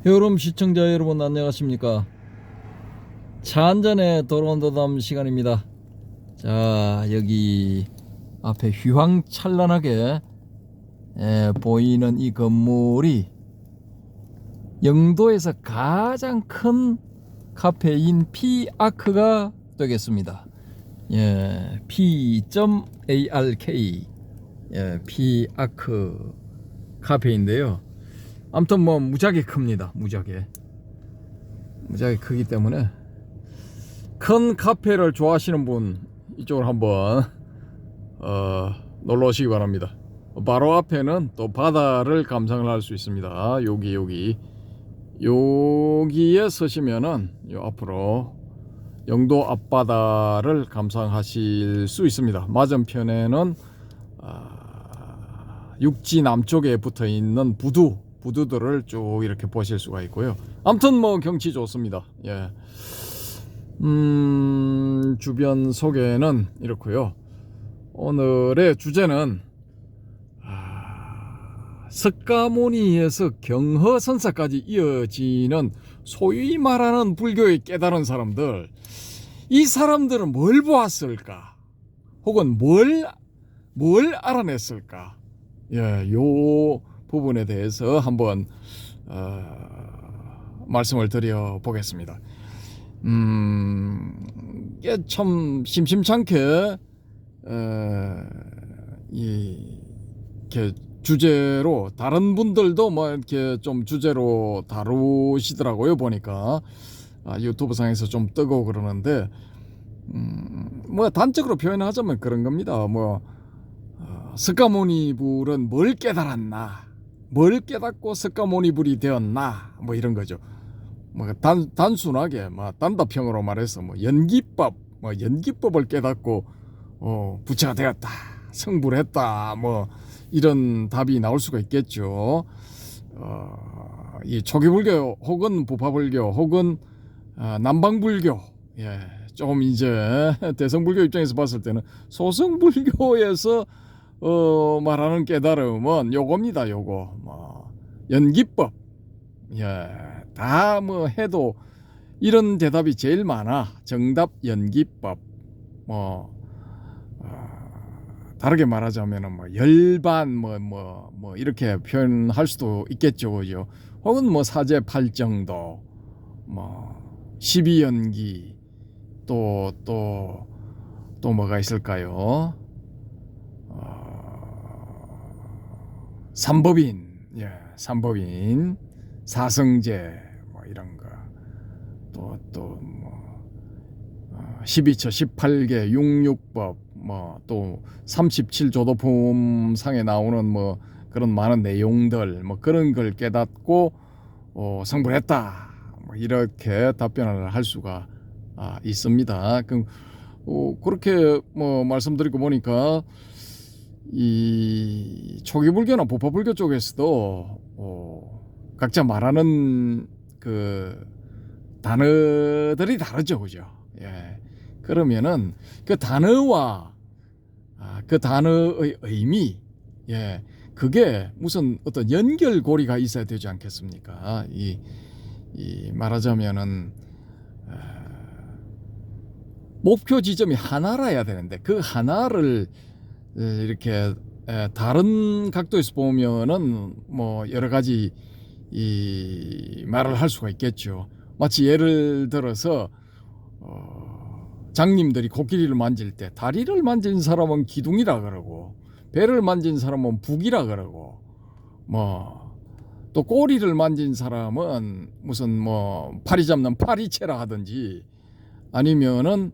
여러분 시청자 여러분 안녕하십니까. 차 한잔에 도론도담 시간입니다. 자, 여기 앞에 휘황찬란하게 보이는 이 건물이 영도에서 가장 큰 카페인 P-아크가 되겠습니다. 예, P.ARK P-아크 카페인데요. 아무튼 뭐 무지하게 큽니다. 무지하게 크기 때문에 큰 카페를 좋아하시는 분 이쪽으로 한번 놀러 오시기 바랍니다. 바로 앞에는 또 바다를 감상을 할 수 있습니다. 여기에 서시면은 요 앞으로 영도 앞바다를 감상하실 수 있습니다. 맞은편에는 육지 남쪽에 붙어 있는 부두들을 쭉 이렇게 보실 수가 있고요. 아무튼 뭐 경치 좋습니다. 예. 주변 소개는 이렇고요. 오늘의 주제는 석가모니에서 경허선사까지 이어지는 소위 말하는 불교의 깨달은 사람들, 이 사람들은 뭘 보았을까? 혹은 뭘 알아냈을까? 예, 요 부분에 대해서 한번 말씀을 드려 보겠습니다. 이게 참 심심찮게 이렇게 주제로 다른 분들도 뭐 이렇게 좀 주제로 다루시더라고요. 보니까 유튜브 상에서 좀 뜨고 그러는데 뭐 단적으로 표현하자면 그런 겁니다. 뭐 석가모니 불은 뭘 깨달았나, 뭘 깨닫고 석가모니 불이 되었나, 뭐 이런 거죠. 뭐 단순하게 뭐 단답형으로 말해서 뭐 연기법을 깨닫고 부처가 되었다, 성불했다, 뭐 이런 답이 나올 수가 있겠죠. 이 초기불교 혹은 부파불교 혹은 남방불교, 예, 조금 이제 대성불교 입장에서 봤을 때는 소승불교에서 말하는 깨달음은 요겁니다. 요거 뭐 연기법, 예, 다 뭐 해도 이런 대답이 제일 많아. 정답 연기법. 뭐 다르게 말하자면은 뭐 열반 뭐 이렇게 표현할 수도 있겠죠, 그죠? 혹은 뭐 사제 팔정도, 뭐 십이연기, 또 뭐가 있을까요? 삼법인, 예, 삼법인, 사성제, 뭐 이런 거, 뭐 12처 18개 육육법, 뭐 또 37조도품상에 나오는 뭐 그런 많은 내용들, 뭐 그런 걸 깨닫고 성불했다, 뭐 이렇게 답변을 할 수가 있습니다. 그렇게 뭐 말씀드리고 보니까 이 초기불교나 부파불교 쪽에서도 각자 말하는 그 단어들이 다르죠, 그죠? 예. 그러면은 그 단어와 그 단어의 의미, 예, 그게 무슨 어떤 연결고리가 있어야 되지 않겠습니까? 이 말하자면은 목표 지점이 하나라야 되는데 그 하나를 이렇게 다른 각도에서 보면은 뭐 여러 가지 이 말을 할 수가 있겠죠. 마치 예를 들어서 장님들이 코끼리를 만질 때 다리를 만진 사람은 기둥이라 그러고 배를 만진 사람은 북이라 그러고 뭐 또 꼬리를 만진 사람은 무슨 뭐 파리 잡는 파리채라 하든지 아니면은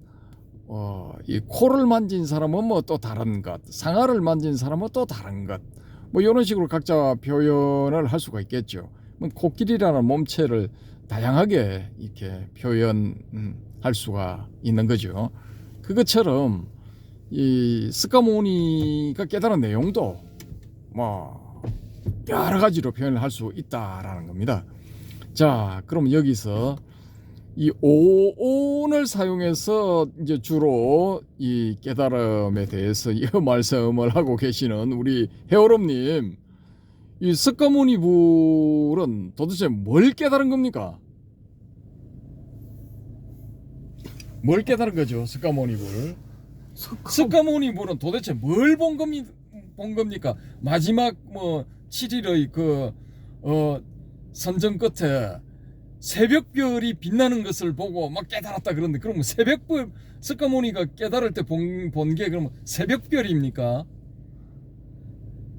이 코를 만진 사람은 뭐 또 다른 것, 상아를 만진 사람은 또 다른 것, 뭐 이런 식으로 각자 표현을 할 수가 있겠죠. 코끼리라는 몸체를 다양하게 이렇게 표현할 수가 있는 거죠. 그것처럼 이 석가모니가 깨달은 내용도 뭐 여러 가지로 표현을 할 수 있다라는 겁니다. 자, 그럼 여기서 이 오온을 사용해서 이제 주로 이 깨달음에 대해서 이 말씀을 하고 계시는 우리 해오롬님, 이 석가모니불은 도대체 뭘 깨달은 겁니까? 뭘 깨달은 거죠, 석가모니불? 석가모니불은 도대체 뭘 본 겁니까? 마지막 뭐 7일의 그 선정 끝에 새벽별이 빛나는 것을 보고 막 깨달았다 그러는데, 그럼 새벽별, 석가모니가 깨달을 때 본 게 그럼 새벽별입니까?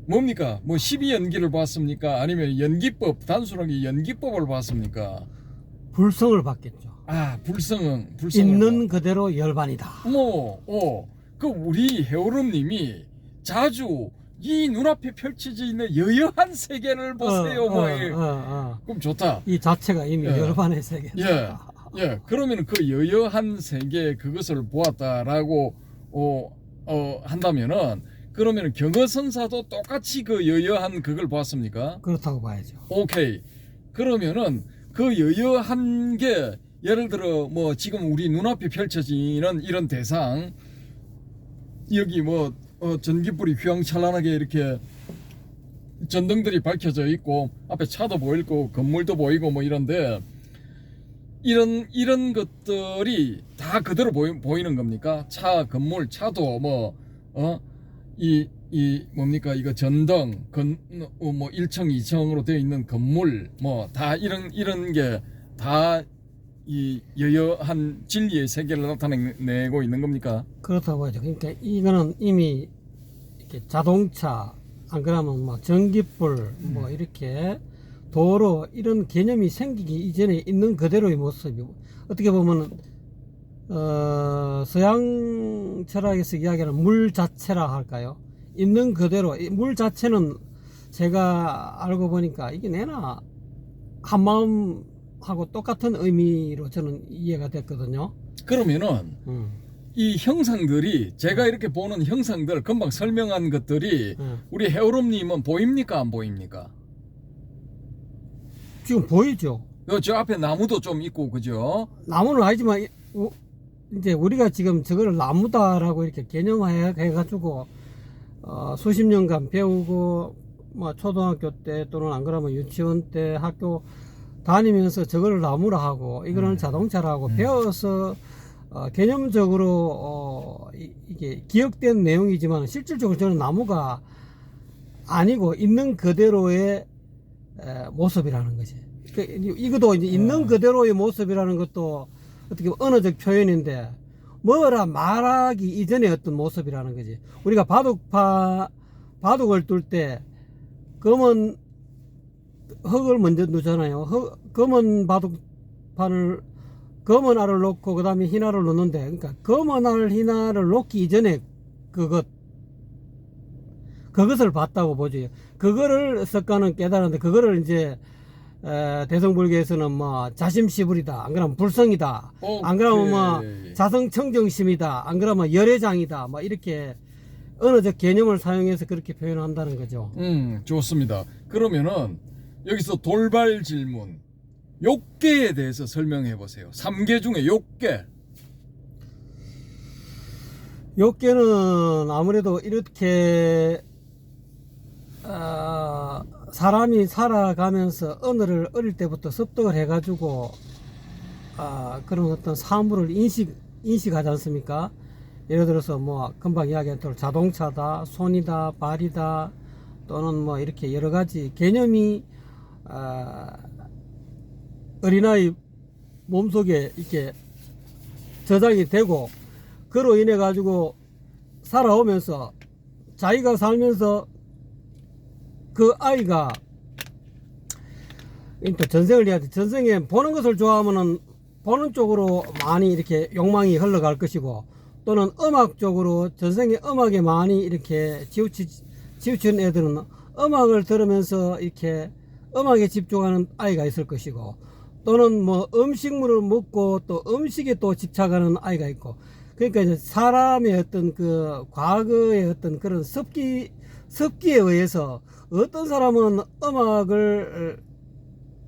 뭡니까? 뭐 12연기를 봤습니까? 아니면 연기법, 단순하게 연기법을 봤습니까? 불성을 받겠죠. 아, 불성을 있는 그대로 열반이다. 그 우리 해오름님이 자주 이 눈앞에 펼쳐져 있는 여여한 세계를 보세요. 그럼 좋다. 이 자체가 이미 예. 열반의 세계다. 예. 그러면 그 여여한 세계 그것을 보았다라고 한다면은, 그러면 경허선사도 똑같이 그 여여한 그걸 보았습니까? 그렇다고 봐야죠. 오케이. 그러면은 그 여여한 게, 예를 들어 뭐 지금 우리 눈앞에 펼쳐지는 이런 대상, 여기 뭐 전기불이 휘황찬란하게 이렇게 전등들이 밝혀져 있고 앞에 차도 보이고 건물도 보이고 뭐 이런데, 이런 것들이 다 그대로 보이는 겁니까? 차, 건물, 차도 이 뭡니까? 이거 전등, 뭐 1층, 2층으로 되어 있는 건물, 뭐 다 이런 게 다 이 여여한 진리의 세계를 나타내고 있는 겁니까? 그렇다고 봐야죠. 그러니까 이거는 이미 이렇게 자동차, 안 그러면 막 전기불, 뭐 이렇게 도로, 이런 개념이 생기기 이전에 있는 그대로의 모습이고, 어떻게 보면 서양 철학에서 이야기하는 물 자체라 할까요? 있는 그대로, 물 자체는 제가 알고 보니까 이게 내나 한마음하고 똑같은 의미로 저는 이해가 됐거든요. 그러면은 이 형상들이, 제가 이렇게 보는 형상들, 금방 설명한 것들이 우리 해오름님은 보입니까, 안 보입니까? 지금 보이죠? 저 앞에 나무도 좀 있고, 그죠? 나무는 아니지만 이제 우리가 지금 저거를 나무다라고 이렇게 개념화해가지고 수십 년간 배우고, 뭐 초등학교 때 또는 안 그러면 유치원 때 학교 다니면서 저거를 나무라 하고 이거는 자동차라 하고 배워서 개념적으로 이게 기억된 내용이지만, 실질적으로 저는 나무가 아니고 있는 그대로의 모습이라는 거지. 이것도 이제 있는 그대로의 모습이라는 것도 어떻게 보면 언어적 표현인데, 뭐라 말하기 이전의 어떤 모습이라는 거지. 우리가 바둑을 둘 때 검은 흙을 먼저 놓잖아요. 검은 바둑판을, 검은 알을 놓고 그 다음에 흰 알을 놓는데, 그러니까 검은 알, 흰 알을 놓기 이전에 그것을 봤다고 보죠. 그거를 석가는 깨달았는데, 그거를 이제 대성불교에서는 뭐 자심시불이다, 안 그러면 불성이다, 안 그러면 뭐 자성청정심이다, 안 그러면 열애장이다, 뭐 이렇게 언어적 개념을 사용해서 그렇게 표현한다는 거죠. 좋습니다. 그러면은 여기서 돌발 질문, 욕계에 대해서 설명해 보세요. 3계 중에 욕계. 욕계는 아무래도 이렇게 사람이 살아가면서 언어를 어릴 때부터 습득을 해가지고 그런 어떤 사물을 인식하지 않습니까? 예를 들어서 뭐 금방 이야기한 대로 자동차다, 손이다, 발이다, 또는 뭐 이렇게 여러 가지 개념이 어린아이 몸속에 이렇게 저장이 되고, 그로 인해 가지고 살아오면서 자기가 살면서 그 아이가 또 전생을 해야 돼. 전생에 보는 것을 좋아하면은 보는 쪽으로 많이 이렇게 욕망이 흘러갈 것이고, 또는 음악 쪽으로 전생에 음악에 많이 이렇게 치우친 애들은 음악을 들으면서 이렇게 음악에 집중하는 아이가 있을 것이고, 또는 뭐 음식물을 먹고 또 음식에 또 집착하는 아이가 있고, 그러니까 이제 사람의 어떤 그 과거의 어떤 그런 습기에 의해서 어떤 사람은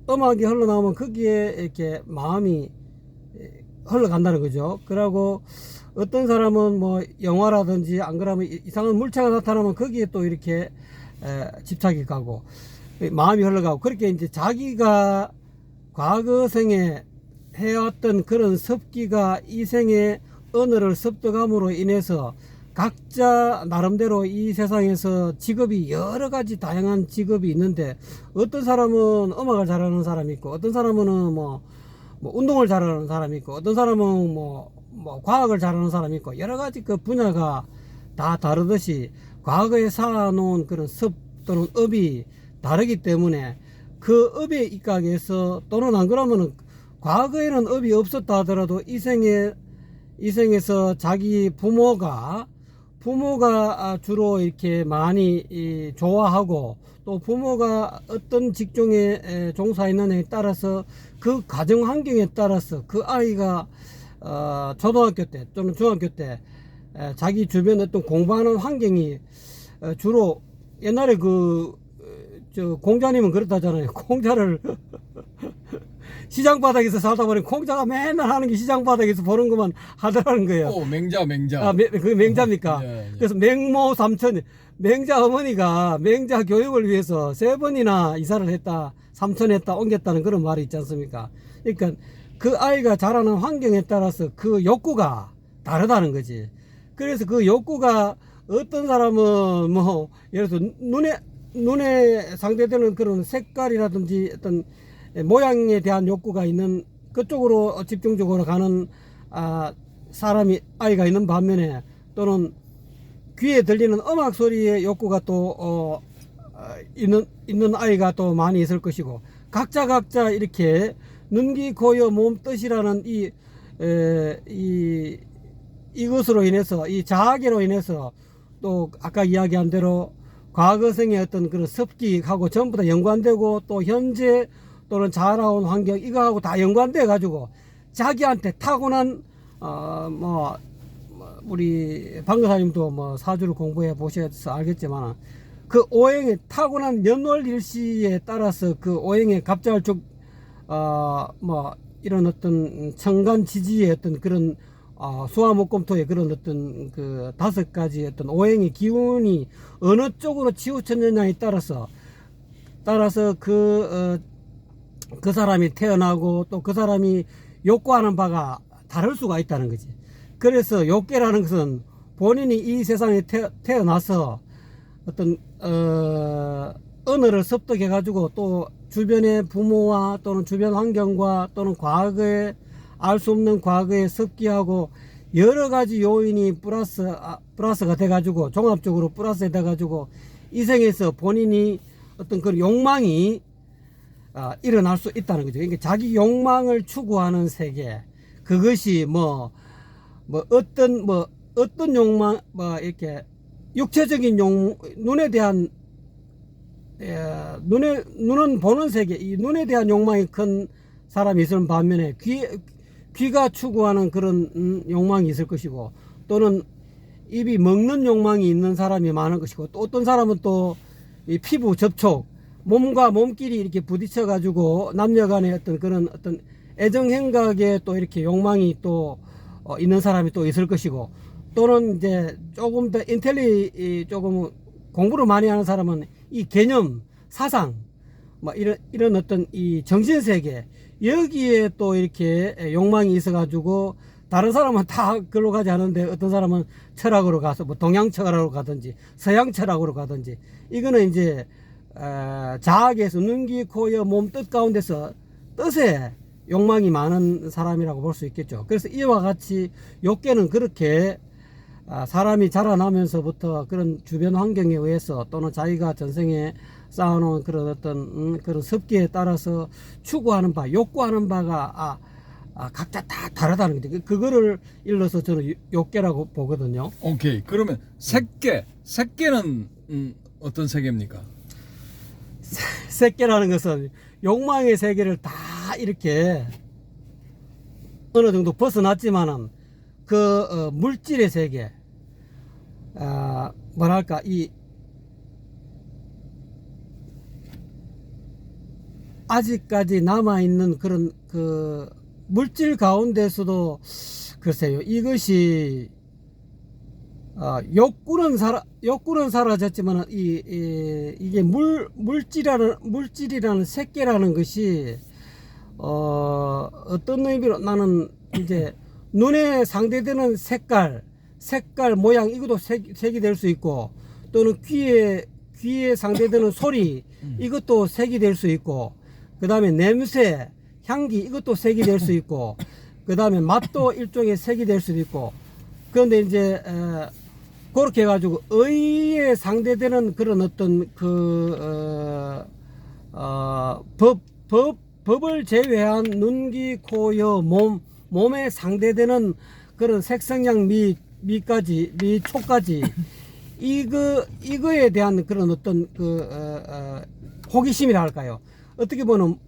음악이 흘러나오면 거기에 이렇게 마음이 흘러간다는 거죠. 그러고 어떤 사람은 뭐 영화라든지 안 그러면 이상한 물체가 나타나면 거기에 또 이렇게 집착이 가고, 마음이 흘러가고 그렇게 이제 자기가 과거 생에 해왔던 그런 습기가 이 생의 언어를 습득함으로 인해서 각자 나름대로 이 세상에서 직업이 여러 가지 다양한 직업이 있는데 어떤 사람은 음악을 잘하는 사람이 있고 어떤 사람은 뭐 운동을 잘하는 사람이 있고 어떤 사람은 뭐 과학을 잘하는 사람이 있고 여러 가지 그 분야가 다 다르듯이 과거에 쌓아놓은 그런 습 또는 업이 다르기 때문에 그 업에 입각해서 또는 안 그러면은 과거에는 업이 없었다 하더라도 이 생에서 자기 부모가 주로 이렇게 많이 좋아하고 또 부모가 어떤 직종에 종사했느냐에 따라서 그 가정 환경에 따라서 그 아이가 초등학교 때 또는 중학교 때 자기 주변 어떤 공부하는 환경이 주로 옛날에 저 공자님은 그렇다잖아요. 공자를 시장 바닥에서 살다 보니 공자가 맨날 하는 게 시장 바닥에서 보는 것만 하더라는 거예요. 오, 맹자. 그 맹자입니까? 예. 그래서 맹모 삼천, 맹자 어머니가 맹자 교육을 위해서 3번이나 이사를 했다, 삼천했다, 옮겼다는 그런 말이 있지 않습니까? 그러니까 그 아이가 자라는 환경에 따라서 그 욕구가 다르다는 거지. 그래서 그 욕구가 어떤 사람은 뭐 예를 들어서 눈에 상대되는 그런 색깔이라든지 어떤 모양에 대한 욕구가 있는 그쪽으로 집중적으로 가는 아이가 있는 반면에 또는 귀에 들리는 음악 소리의 욕구가 또 있는 아이가 또 많이 있을 것이고 각자 이렇게 눈, 귀, 코, 여, 몸, 뜻이라는 이것으로 인해서 이 자아계로 인해서 또 아까 이야기한 대로 과거생의 어떤 그런 습기하고 전부 다 연관되고 또 현재 또는 자라온 환경 이거하고 다 연관돼 가지고 자기한테 타고난 우리 방교사님도 사주를 공부해 보셔서 알겠지만 그 오행의 타고난 년월일시에 따라서 그 오행의 갑잘축 이런 어떤 천간지지의 어떤 그런 수화목금토의 그런 어떤 그 5가지 어떤 오행의 기운이 어느 쪽으로 치우쳤느냐에 따라서 그 사람이 태어나고 또 그 사람이 욕구하는 바가 다를 수가 있다는 거지. 그래서 욕계라는 것은 본인이 이 세상에 태어나서 어떤 언어를 습득해 가지고 또 주변의 부모와 또는 주변 환경과 또는 과거에 알 수 없는 과거의 습기하고 여러 가지 요인이 플러스가 돼 가지고 종합적으로 플러스가 돼 가지고 이 생에서 본인이 어떤 그런 욕망이 일어날 수 있다는 거죠. 그러니까 자기 욕망을 추구하는 세계, 그것이 어떤 욕망, 이렇게 육체적인 눈에 대한 눈은 보는 세계, 이 눈에 대한 욕망이 큰 사람이 있을 반면에 귀가 추구하는 그런 욕망이 있을 것이고 또는 입이 먹는 욕망이 있는 사람이 많을 것이고 또 어떤 사람은 또 이 피부 접촉, 몸과 몸끼리 이렇게 부딪혀 가지고 남녀간의 어떤 애정 행각에 또 이렇게 욕망이 또 있는 사람이 또 있을 것이고 또는 이제 조금 더 조금 공부를 많이 하는 사람은 이 개념, 사상, 이런 어떤 이 정신세계 여기에 또 이렇게 욕망이 있어 가지고 다른 사람은 다 그걸로 가지 않은데 어떤 사람은 철학으로 가서 동양 철학으로 가든지 서양 철학으로 가든지 이거는 이제 자학에서 눈, 귀, 코, 여, 몸, 뜻 가운데서 뜻에 욕망이 많은 사람이라고 볼 수 있겠죠. 그래서 이와 같이 욕계는 그렇게 사람이 자라나면서부터 그런 주변 환경에 의해서 또는 자기가 전생에 쌓아놓은 그런 어떤 그런 습기에 따라서 추구하는 바, 욕구하는 바가 각자 다 다르다는 거죠. 그거를 일러서 저는 욕계라고 보거든요. 오케이. 그러면 색계는 어떤 세계입니까? 색계라는 것은 욕망의 세계를 다 이렇게 어느 정도 벗어났지만은 그 물질의 세계, 뭐랄까 이 아직까지 남아있는 그런 그 물질 가운데서도 글쎄요 이것이 욕구는 사라졌지만 이게 물질이라는 색계라는 것이 어떤 의미로 나는 이제 눈에 상대되는 색깔 모양 이것도 색이 될 수 있고 또는 귀에 상대되는 소리 이것도 색이 될 수 있고 그 다음에 냄새 향기 이것도 색이 될 수 있고 그 다음에 맛도 일종의 색이 될 수도 있고 그런데 이제 그렇게 해가지고 의에 상대되는 그런 어떤 법을 제외한 눈, 귀, 코, 여, 몸에 상대되는 그런 색성향 미까지 미초까지 이거에 대한 그런 어떤 호기심이라 할까요? 어떻게 보면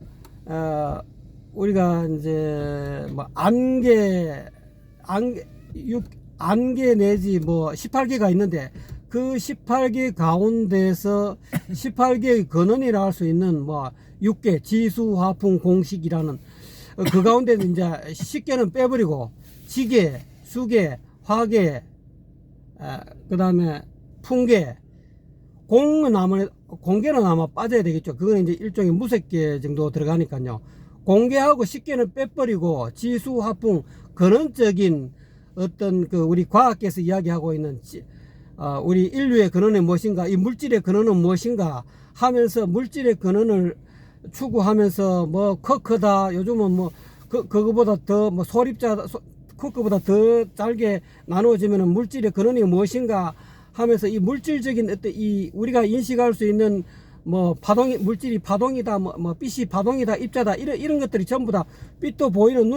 우리가 이제 뭐 안개 내지 뭐 18개가 있는데 그 18개 가운데서 18개의 근원이라 할 수 있는 뭐 6개 지수 화풍 공식이라는 그 가운데는 이제 10개는 빼버리고 지계, 수계, 화계, 그 다음에 풍계, 공계는 아마 빠져야 되겠죠. 그건 이제 일종의 무색계 정도 들어가니까요. 공계하고 10개는 빼버리고 지수, 화풍, 근원적인 어떤 우리 과학계에서 이야기하고 있는 우리 인류의 근원은 무엇인가, 이 물질의 근원은 무엇인가 하면서 물질의 근원을 추구하면서 뭐 크다 요즘은 뭐 그거보다 더 뭐 소립자 크보다 더 짧게 나누어지면은 물질의 근원이 무엇인가 하면서 이 물질적인 어떤 이 우리가 인식할 수 있는 뭐 물질이 파동이다 뭐 빛이 파동이다 입자다 이런 것들이 전부 다 빛도 보이는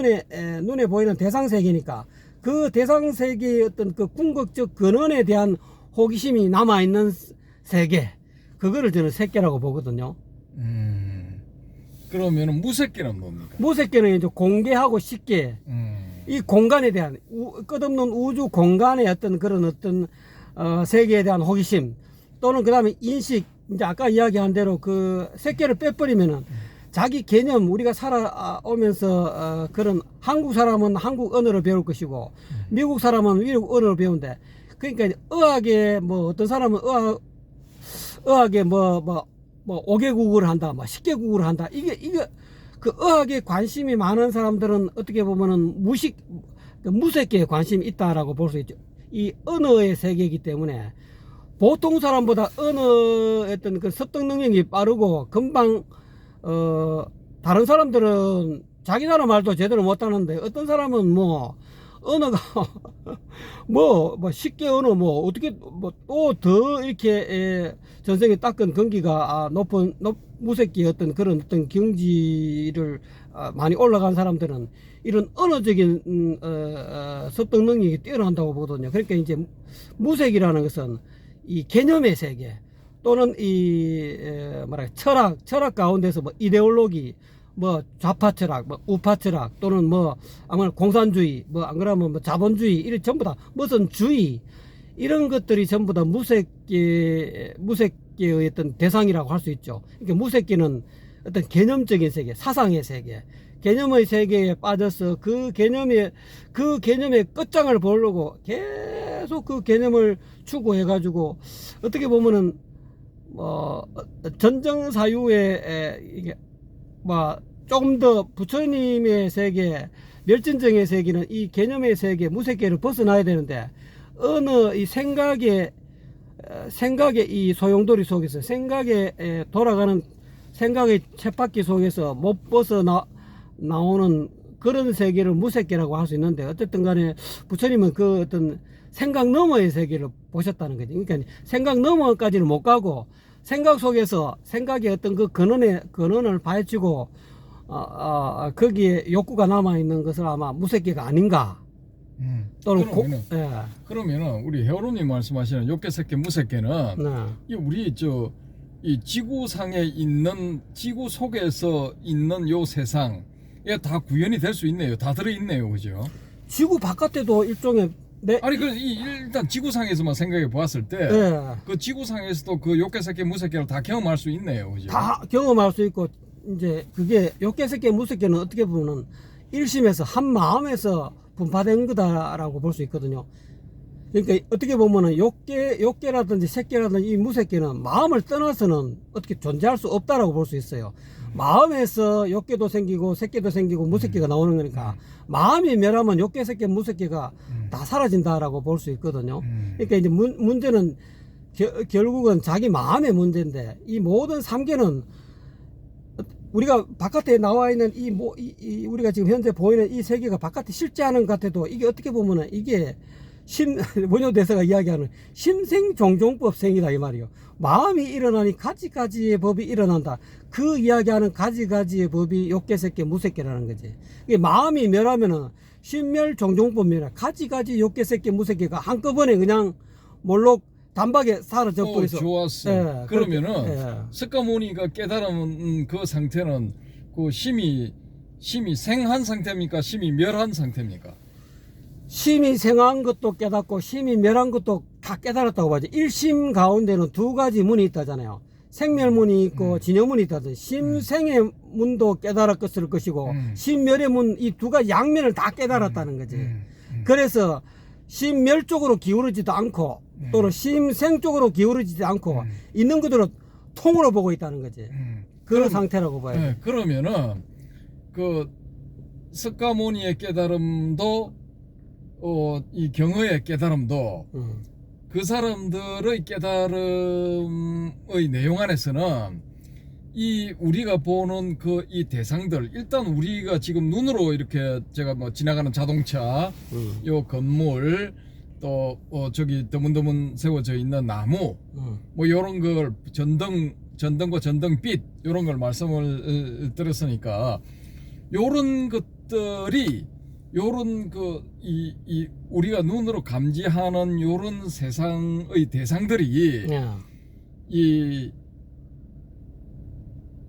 눈에 보이는 대상 세계니까 그 대상 세계의 어떤 그 궁극적 근원에 대한 호기심이 남아 있는 세계 그거를 저는 색계라고 보거든요. 그러면은 무색계는 뭡니까? 무색계는 이제 공계하고 식계 이 공간에 대한 끝없는 우주 공간의 어떤 그런 어떤 세계에 대한 호기심 또는 그 다음에 인식 이제 아까 이야기한 대로 그 색계를 빼버리면은 자기 개념 우리가 살아오면서 그런 한국 사람은 한국 언어를 배울 것이고 미국 사람은 미국 언어를 배운대. 그러니까 의학에 뭐 어떤 사람은 의학에 뭐 5개국어를 한다, 뭐 10개국어를 한다. 이게 그 의학에 관심이 많은 사람들은 어떻게 보면은 무색계에 관심이 있다라고 볼 수 있죠. 이 언어의 세계이기 때문에 보통 사람보다 언어의 어떤 그 습득 능력이 빠르고 금방 다른 사람들은 자기 나라 말도 제대로 못하는데 어떤 사람은 뭐 언어가 뭐 10개 언어 뭐 어떻게 뭐 또 더 이렇게 전생에 닦은根기가 높은 무색기 어떤 그런 어떤 경지를 많이 올라간 사람들은 이런 언어적인 습득 능력이 뛰어난다고 보거든요. 그러니까 이제 무색이라는 것은 이 개념의 세계 또는 이 철학 가운데서 뭐 이데올로기 뭐 좌파 철학, 뭐 우파 철학 또는 뭐 아마 공산주의, 뭐 안 그러면 뭐 자본주의 이런 전부 다 무슨 주의 이런 것들이 전부 다 무색계의 어떤 대상이라고 할 수 있죠. 그러니까 무색계는 어떤 개념적인 세계, 사상의 세계, 개념의 세계에 빠져서 그 개념의 끝장을 보려고 계속 그 개념을 추구해가지고 어떻게 보면은 전정 사유에 이게 뭐 조금 더 부처님의 세계, 멸진정의 세계는 이 개념의 세계, 무색계를 벗어나야 되는데 어느 이 생각의 이 소용돌이 속에서 생각에 돌아가는 생각의 쳇바퀴 속에서 못 나오는 그런 세계를 무색계라고 할 수 있는데 어쨌든 간에 부처님은 그 어떤 생각 너머의 세계를 보셨다는 거죠. 그러니까 생각 너머까지는 못 가고 생각 속에서 생각의 어떤 그 근원을 파헤치고 거기에 욕구가 남아 있는 것을 아마 무색계가 아닌가. 또는 그러면은 우리 회원님 말씀하시는 욕계색계 무색계는 이 우리 이 지구상에 있는 지구 속에서 있는 요 세상에 다 구현이 될 수 있네요. 다 들어 있네요, 그죠? 지구 바깥에도 일종의 아니 일단 지구상에서만 생각해 보았을 때 그 지구상에서도 그 욕계색계 무색계를 다 경험할 수 있네요, 그죠? 다 경험할 수 있고 이제 그게 욕계색계 무색계는 어떻게 보면 일심에서 한 마음에서 분파된 거다라고 볼 수 있거든요. 그러니까 어떻게 보면은 욕계라든지 새끼라든지 이 무새끼는 마음을 떠나서는 어떻게 존재할 수 없다라고 볼 수 있어요. 마음에서 욕계도 생기고 새끼도 생기고 무새끼가 나오는 거니까 마음이 멸하면 욕계, 새끼, 무새끼가 다 사라진다라고 볼 수 있거든요. 그러니까 이제 문제는 결국은 자기 마음의 문제인데 이 모든 삼계는 우리가 바깥에 나와 있는 우리가 지금 현재 보이는 이 세계가 바깥에 실제하는 것 같아도 이게 어떻게 보면은 이게 원효대사가 이야기하는 심생종종법생이다 이 말이요. 마음이 일어나니 가지가지의 법이 일어난다. 그 이야기하는 가지가지의 법이 욕계새끼 무새끼라는 거지. 이게 마음이 멸하면은 심멸종종법이라 가지가지 욕계새끼 무새끼가 한꺼번에 그냥 몰록 단박에 사라져 버려서. 좋았어. 예, 그러면은 석가모니가 깨달은 그 상태는 그 심이 생한 상태입니까? 심이 멸한 상태입니까? 심이 생한 것도 깨닫고 심이 멸한 것도 다 깨달았다고 봐야지. 일심 가운데는 두 가지 문이 있다잖아요. 생멸문이 있고 진여문이 있다든. 심생의 문도 깨달았을 것이고 심멸의 문, 이 두 가지 양면을 다 깨달았다는 거지. 그래서 심멸 쪽으로 기울어지도 않고 또는 심생 쪽으로 기울어지지 않고 있는 그대로 통으로 보고 있다는 거지. 그런 상태라고 봐야 돼. 네, 그러면은 그 석가모니의 깨달음도 이 경어의 깨달음도 그 사람들의 깨달음의 내용 안에서는 이 우리가 보는 그 이 대상들, 일단 우리가 지금 눈으로 이렇게 제가 뭐 지나가는 자동차, 요 건물, 또 저기 드문드문 세워져 있는 나무, 뭐 요런 걸 전등과 전등빛 요런 걸 말씀을 드렸으니까 요런 것들이 요런 이 우리가 눈으로 감지하는 요런 세상의 대상들이 이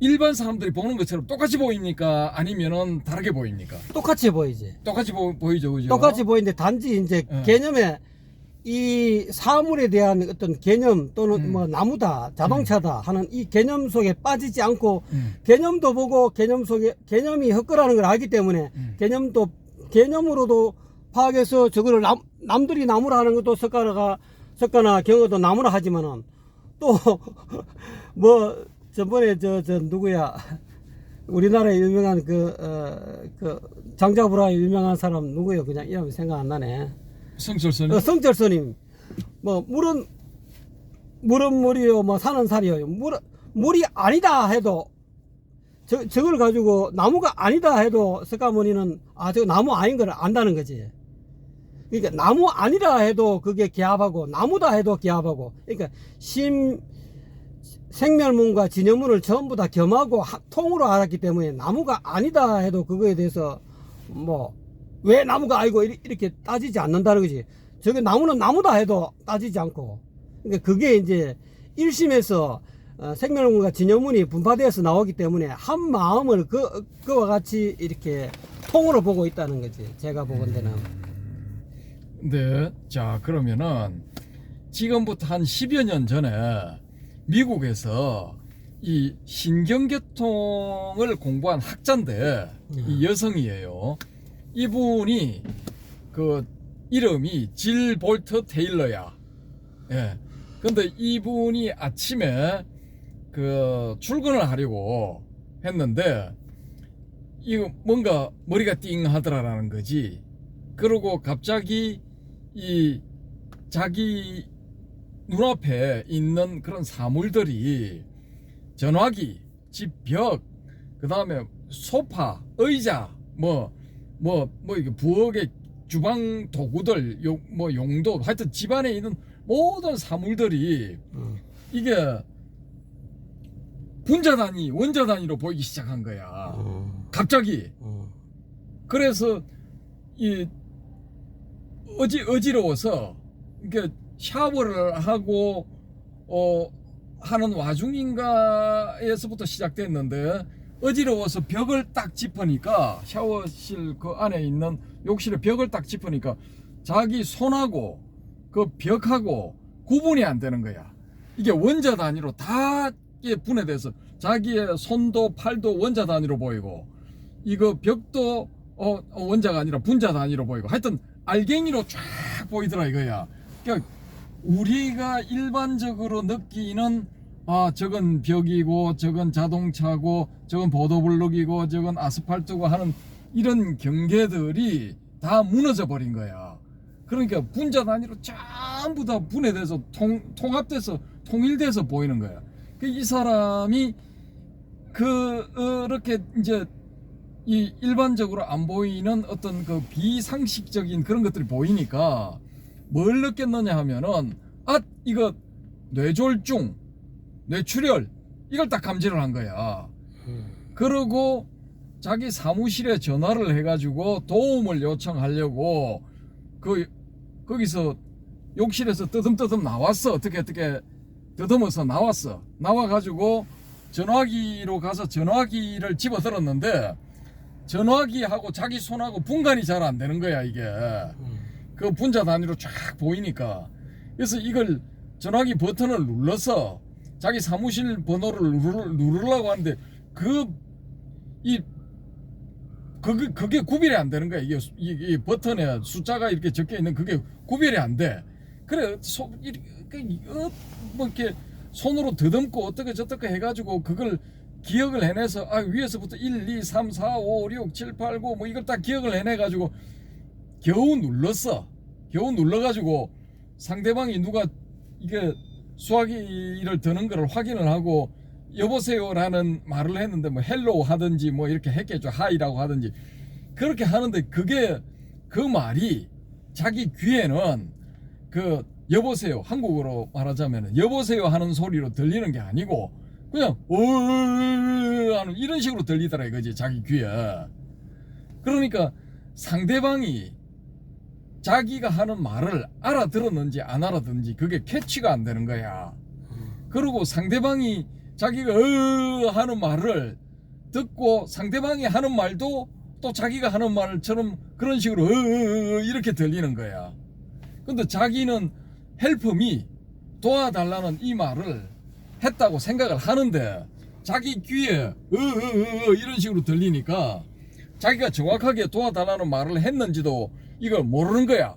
일반 사람들이 보는 것처럼 똑같이 보입니까? 아니면은 다르게 보입니까? 똑같이 보이지. 똑같이 보이죠, 그죠? 똑같이 보이는데 단지 이제 개념에 이 사물에 대한 어떤 개념 또는 뭐 나무다, 자동차다 하는 이 개념 속에 빠지지 않고 개념도 보고 개념 속에 개념이 헛거라는 걸 알기 때문에 개념으로도 파악해서 저거를 남들이 나무라 하는 것도 석가나 경어도 나무라 하지만은 또 뭐 저번에 저 누구야 우리나라에 유명한 그 장자부라에 유명한 사람 누구요? 그냥 이름이 생각 안 나네. 성철스님. 성철스님. 뭐 물은 물이요, 뭐 산은 살이요. 물이 아니다 해도 저걸 가지고 나무가 아니다 해도 석가모니는 저 나무 아닌 걸 안다는 거지. 그러니까 나무 아니라 해도 그게 기합하고 나무다 해도 기합하고. 그러니까 생멸문과 진여문을 전부 다 겸하고 통으로 알았기 때문에 나무가 아니다 해도 그거에 대해서 뭐 왜 나무가 아니고 이렇게 따지지 않는다는 거지. 저게 나무는 나무다 해도 따지지 않고. 그러니까 그게 이제 1심에서 생멸문과 진여문이 분파되어서 나오기 때문에 한 마음을 그와 같이 이렇게 통으로 보고 있다는 거지. 제가 보건대는. 네. 자, 그러면은 지금부터 한 10여 년 전에 미국에서 이 신경계통을 공부한 학자인데 이 여성이에요. 이분이 그 이름이 질 볼트 테일러야. 예. 근데 이분이 아침에 그 출근을 하려고 했는데 이거 뭔가 머리가 띵 하더라라는 거지. 그러고 갑자기 이 자기 눈앞에 있는 그런 사물들이 전화기, 집 벽, 그 다음에 소파, 의자, 이게 부엌의 주방 도구들, 용도, 하여튼 집안에 있는 모든 사물들이 이게 분자 단위, 원자 단위로 보이기 시작한 거야. 갑자기. 그래서 이 어지러워서 이게 샤워를 하고 하는 와중인가에서부터 시작됐는데 어지러워서 벽을 딱 짚으니까 샤워실 그 안에 있는 욕실의 벽을 딱 짚으니까 자기 손하고 그 벽하고 구분이 안 되는 거야. 이게 원자 단위로 다 분해돼서 자기의 손도 팔도 원자 단위로 보이고 이거 벽도 원자가 아니라 분자 단위로 보이고 하여튼 알갱이로 쫙 보이더라 이거야. 그러니까 우리가 일반적으로 느끼는 저건 벽이고 저건 자동차고 저건 보도블록이고 저건 아스팔트고 하는 이런 경계들이 다 무너져 버린 거야. 그러니까 분자 단위로 전부 다 분해돼서 통합돼서 통일돼서 보이는 거야. 이 사람이 그렇게 이제 이 일반적으로 안 보이는 어떤 그 비상식적인 그런 것들이 보이니까 뭘 느꼈느냐 하면은 이거 뇌졸중, 뇌출혈 이걸 딱 감지를 한 거야. 그러고 자기 사무실에 전화를 해가지고 도움을 요청하려고 거기서 욕실에서 뜨듬뜨듬 나왔어. 어떻게 더듬어서 나왔어. 나와가지고 전화기로 가서 전화기를 집어들었는데 전화기하고 자기 손하고 분간이 잘 안 되는 거야 이게. 그 분자 단위로 쫙 보이니까. 그래서 이걸 전화기 버튼을 눌러서 자기 사무실 번호를 누르려고 하는데 그게 구별이 안 되는 거야. 이게 버튼에 숫자가 이렇게 적혀 있는 그게 구별이 안 돼. 그래 뭐 이렇게 손으로 더듬고 어떻게 저떻게 해가지고 그걸 기억을 해내서 위에서부터 1, 2, 3, 4, 5, 6, 7, 8, 9 뭐 이걸 딱 기억을 해내가지고 겨우 눌러가지고 상대방이 누가 이게 수화기를 드는 걸 확인을 하고 여보세요라는 말을 했는데 뭐 헬로우 하든지 뭐 이렇게 했겠죠. 하이라고 하든지 그렇게 하는데 그 말이 자기 귀에는 그 여보세요, 한국어로 말하자면 여보세요 하는 소리로 들리는 게 아니고 그냥 하는 이런 식으로 들리더라 이거지 자기 귀에. 그러니까 상대방이 자기가 하는 말을 알아들었는지 안 알아듣는지 그게 캐치가 안 되는 거야. 그리고 상대방이 자기가 하는 말을 듣고 상대방이 하는 말도 또 자기가 하는 말처럼 그런 식으로 이렇게 들리는 거야. 근데 자기는 헬프미 도와달라는 이 말을 했다고 생각을 하는데 자기 귀에 이런 식으로 들리니까 자기가 정확하게 도와달라는 말을 했는지도 이걸 모르는 거야.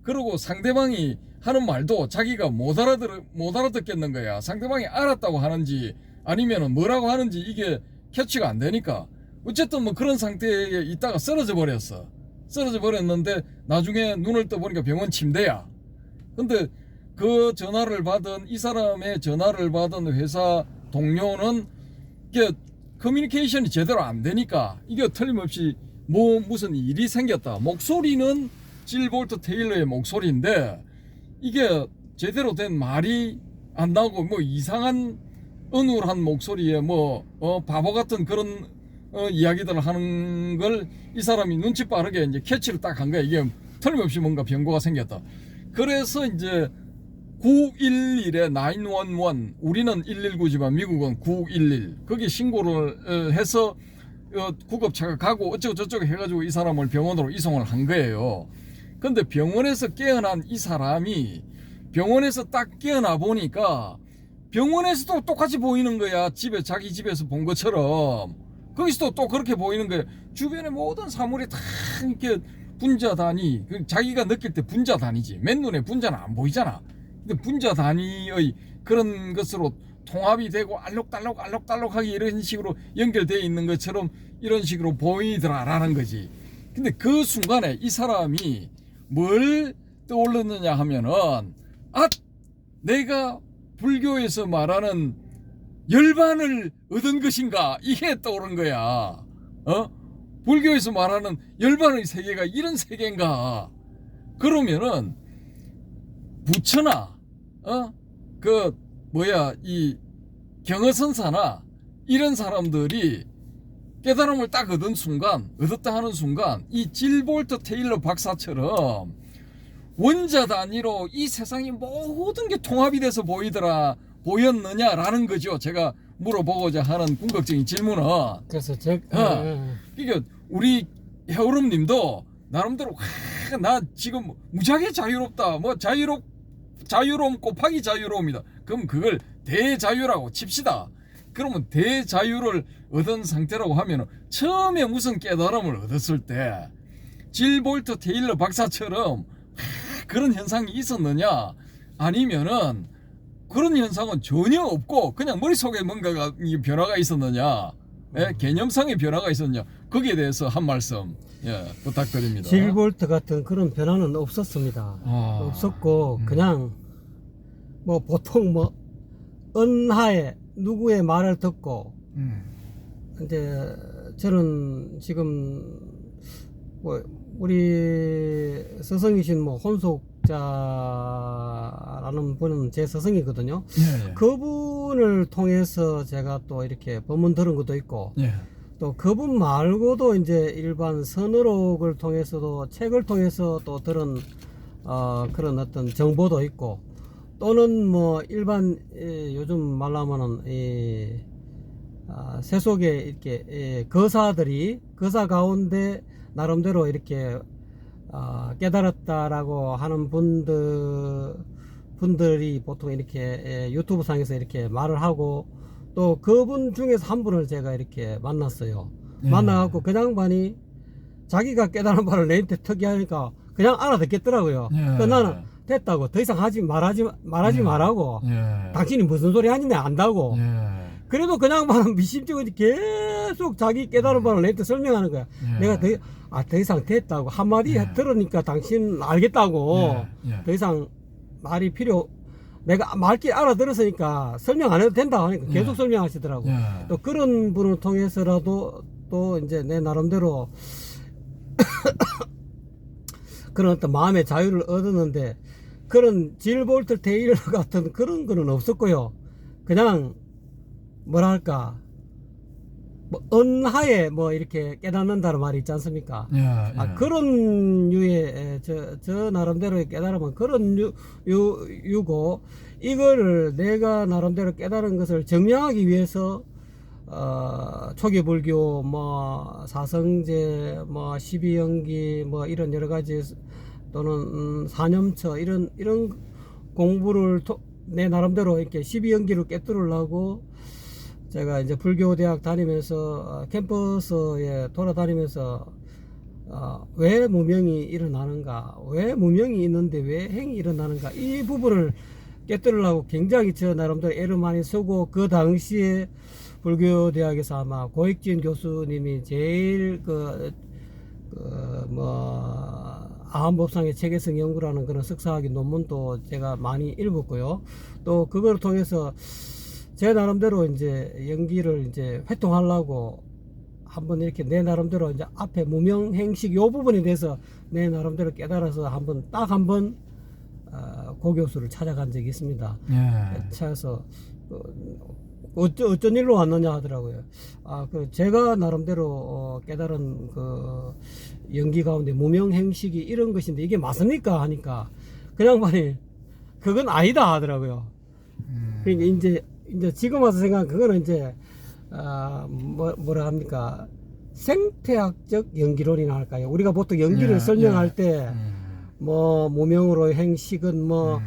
그리고 상대방이 하는 말도 자기가 못 알아듣겠는 거야. 상대방이 알았다고 하는지 아니면 뭐라고 하는지 이게 캐치가 안 되니까 어쨌든 뭐 그런 상태에 있다가 쓰러져 버렸는데 나중에 눈을 떠보니까 병원 침대야. 근데 그 전화를 받은 이 사람의 전화를 받은 회사 동료는 이게 커뮤니케이션이 제대로 안 되니까 이게 틀림없이 무슨 일이 생겼다. 목소리는 질 볼트 테일러의 목소리인데 이게 제대로 된 말이 안 나오고 뭐 이상한 은울한 목소리에 바보 같은 그런 이야기들을 하는 걸 이 사람이 눈치 빠르게 이제 캐치를 딱 한 거야. 이게 틀림없이 뭔가 변고가 생겼다. 그래서 이제 911에 911 우리는 119지만 미국은 911 거기 신고를 해서 구급차가 가고 어쩌고 저쩌고 해가지고 이 사람을 병원으로 이송을 한 거예요. 근데 병원에서 깨어난 이 사람이 병원에서 딱 깨어나 보니까 병원에서도 똑같이 보이는 거야. 자기 집에서 본 것처럼 거기서도 또 그렇게 보이는 거야. 주변에 모든 사물이 다 이렇게 분자 단위, 자기가 느낄 때 분자 단위지. 맨눈에 분자는 안 보이잖아. 근데 분자 단위의 그런 것으로 통합이 되고 알록달록하게 이런 식으로 연결되어 있는 것처럼 이런 식으로 보이더라라는 거지. 근데 그 순간에 이 사람이 뭘 떠올랐느냐 하면은 내가 불교에서 말하는 열반을 얻은 것인가 이게 떠오른 거야. 불교에서 말하는 열반의 세계가 이런 세계인가. 그러면은 부처나 이 경허선사나 이런 사람들이 깨달음을 딱 얻었다 하는 순간 이 질 볼트 테일러 박사처럼 원자 단위로 이 세상이 모든 게 통합이 돼서 보였느냐라는 거죠. 제가 물어보고자 하는 궁극적인 질문은. 그래서 그러니까 우리 해오름 님도 나름대로 나 지금 무지하게 자유롭다. 자유로움 곱하기 자유로움이다. 그럼 그걸 대자유라고 칩시다. 그러면 대자유를 얻은 상태라고 하면 처음에 무슨 깨달음을 얻었을 때 질 볼트 테일러 박사처럼 그런 현상이 있었느냐 아니면은 그런 현상은 전혀 없고 그냥 머릿속에 뭔가가 이 변화가 있었느냐 예? 개념상의 변화가 있었느냐 거기에 대해서 한 말씀 예, 부탁드립니다. 질볼트 같은 그런 변화는 없었습니다. 없었고 그냥 뭐 보통 뭐 은하에 누구의 말을 듣고 이제 저는 지금 뭐 우리 스승이신 뭐 혼속자라는 분은 제 스승이거든요. 예, 예. 그분을 통해서 제가 또 이렇게 법문 들은 것도 있고 예. 또 그분 말고도 이제 일반 서너록을 통해서도 책을 통해서 또 들은 그런 어떤 정보도 있고 또는 뭐 일반 요즘 말하면은 세속에 이렇게 거사들이 거사 가운데 나름대로 이렇게 깨달았다라고 하는 분들이 보통 이렇게 유튜브 상에서 이렇게 말을 하고 또 그분 중에서 한 분을 제가 이렇게 만났어요. 만나갖고 그 양반이 자기가 깨달은 바를 내한테 특이하니까 그냥 알아듣겠더라고요. 그래서 나는 됐다고 더 이상 말하지 말라고 당신이 무슨 소리 하는지 안다고. 그래도 그 양반은 미심쩍어 계속 자기 깨달은 바를 내한테 설명하는 거야. 내가 더 이상 됐다고 한마디 들으니까 당신 알겠다고. 더 이상 말이 내가 말길 알아들었으니까 설명 안 해도 된다 하니까 계속 설명하시더라고. 또 그런 분을 통해서라도 또 이제 내 나름대로 그런 어떤 마음의 자유를 얻었는데 그런 질볼트 테일러 같은 그런 거는 없었고요. 그냥 뭐랄까 뭐 은하에 뭐 이렇게 깨닫는다는 말이 있지 않습니까? 그런 유의 저 나름대로의 깨달음은 그런 유고 이거를 내가 나름대로 깨달은 것을 증명하기 위해서 초기 불교 뭐 사성제 뭐 12연기 뭐 이런 여러 가지 또는 사념처 이런 공부를 내 나름대로 이렇게 12연기를 깨뜨리려고 제가 이제 불교대학 다니면서 캠퍼스에 돌아다니면서 왜 무명이 일어나는가, 왜 무명이 있는데 왜 행이 일어나는가, 이 부분을 깨뜨리려고 굉장히 저 나름대로 애를 많이 쓰고 그 당시에 불교대학에서 아마 고익진 교수님이 제일 아함법상의 체계성 연구라는 그런 석사학위 논문도 제가 많이 읽었고요. 또 그걸 통해서 제 나름대로 이제 연기를 이제 회통하려고 한번 이렇게 내 나름대로 이제 앞에 무명행식 요 부분에 대해서 내 나름대로 깨달아서 딱 한 번 고 교수를 찾아간 적이 있습니다. 찾아서 어쩐 일로 왔느냐 하더라고요. 제가 나름대로 깨달은 그 연기 가운데 무명행식이 이런 것인데 이게 맞습니까 하니까 그냥 말이 그건 아니다 하더라고요. 그러니까 이제 지금 와서 생각하면 그거는 이제 뭐라 합니까, 생태학적 연기론이나 할까요? 우리가 보통 연기를 설명할 때 뭐 무명으로 행식은 뭐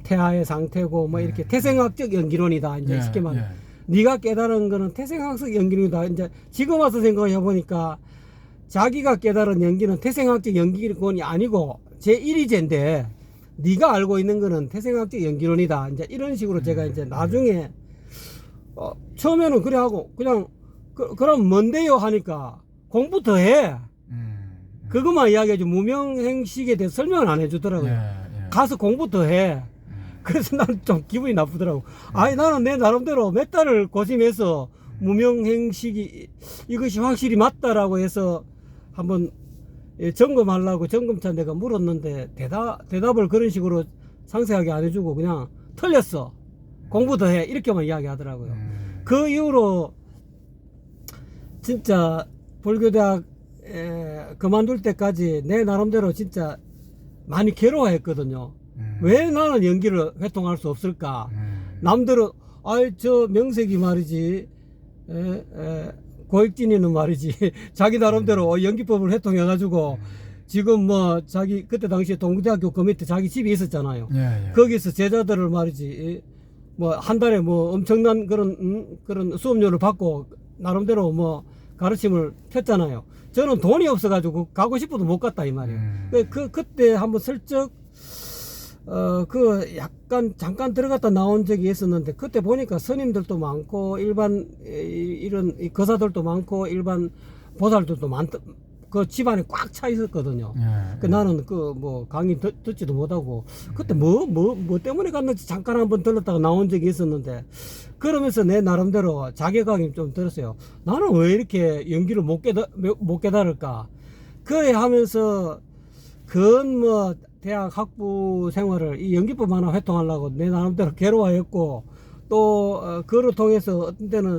태하의 상태고 뭐 이렇게 태생학적 연기론이다 이제 쉽게 말해. 네가 깨달은 거는 태생학적 연기론이다. 이제 지금 와서 생각해 보니까 자기가 깨달은 연기는 태생학적 연기론이 아니고 제1위제인데 네가 알고 있는 거는 태생학적 연기론이다. 이제 이런 식으로 제가 이제 나중에 처음에는 그래 하고 그냥 그럼 뭔데요 하니까 공부 더 해. 그것만 이야기하지 무명행식에 대해서 설명을 안 해주더라고요. 가서 공부 더 해. 그래서 나는 좀 기분이 나쁘더라고. 아니 나는 내 나름대로 몇 달을 고심해서 무명행식이 이것이 확실히 맞다라고 해서 한번 점검하려고 점검차 내가 물었는데 대답을 그런 식으로 상세하게 안 해주고 그냥 틀렸어, 공부 더 해, 이렇게만 이야기하더라고요. 그 이후로 진짜 불교대학 그만둘 때까지 내 나름대로 진짜 많이 괴로워했거든요. 왜 나는 연기를 회통할 수 없을까? 남들은 저 명색이 말이지 고익진이는 말이지 자기 나름대로 연기법을 회통해가지고 지금 뭐 자기 그때 당시에 동국대학교 그 밑에 자기 집이 있었잖아요. 거기서 제자들을 말이지 뭐 한 달에 뭐 엄청난 그런 수업료를 받고 나름대로 뭐 가르침을 폈잖아요. 저는 돈이 없어가지고 가고 싶어도 못 갔다 이 말이에요. 그때 한번 슬쩍 약간 잠깐 들어갔다 나온 적이 있었는데, 그때 보니까 스님들도 많고 일반 이런 거사들도 많고 일반 보살들도 그 집안에 꽉 차 있었거든요. 나는 강의 듣지도 못하고 그때 뭐 때문에 갔는지 잠깐 한번 들렀다가 나온 적이 있었는데, 그러면서 내 나름대로 자괴감이 좀 들었어요. 나는 왜 이렇게 연기를 못 깨달을까? 그래 하면서 대학 학부 생활을 이 연기법 하나 회통하려고 내 나름대로 괴로워했고, 또 그를 통해서 어떤 때는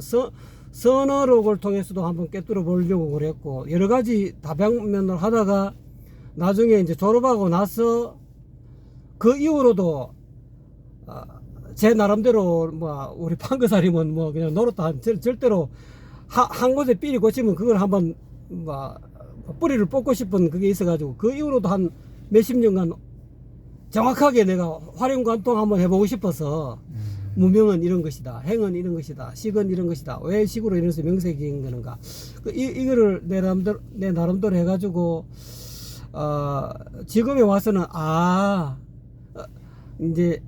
선어록을 통해서도 한번 깨뚫어 보려고 그랬고, 여러 가지 다방면을 하다가 나중에 이제 졸업하고 나서 그 이후로도 제 나름대로 우리 판거사님은 그냥 노릇다 절대로 한 곳에 삘이 꽂히면 그걸 한번 뿌리를 뽑고 싶은 그게 있어가지고, 그 이후로도 한 몇십 년간 정확하게 내가 활용관통 한번 해보고 싶어서 무명은 이런 것이다, 행은 이런 것이다, 식은 이런 것이다, 왜 식으로 이래서 명색이 있는 거는가, 이거를 내 나름대로 해가지고 지금에 와서는 이제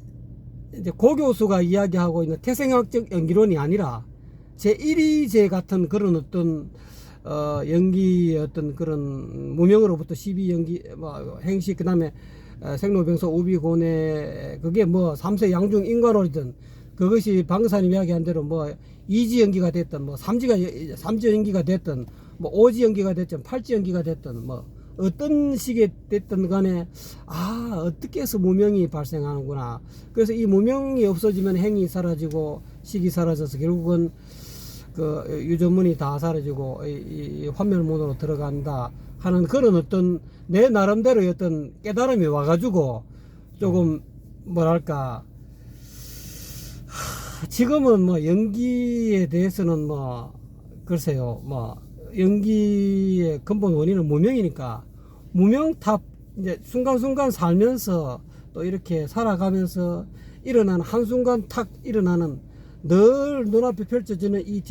고 교수가 이야기하고 있는 태생학적 연기론이 아니라 제1위제 같은 그런 어떤 연기의 어떤 그런 무명으로부터 12연기 행식, 그 다음에 생로병사 우비고뇌, 그게 3세 양중 인과론이든, 그것이 방사님 이야기한 대로 이지 연기가 됐든 삼지 연기가 됐든 오지 연기가 됐든 팔지 연기가 됐든 어떤 식이 됐든 간에 어떻게 해서 무명이 발생하는구나. 그래서 이 무명이 없어지면 행이 사라지고 식이 사라져서 결국은 그 유전문이 다 사라지고 이 환멸문으로 들어간다 하는 그런 어떤 내 나름대로의 어떤 깨달음이 와가지고 조금 뭐랄까, 지금은 연기에 대해서는 글쎄요, 연기의 근본 원인은 무명이니까, 무명탑 이제 순간순간 살면서 또 이렇게 살아가면서 일어나는 한순간 탁 일어나는 늘 눈앞에 펼쳐지는 이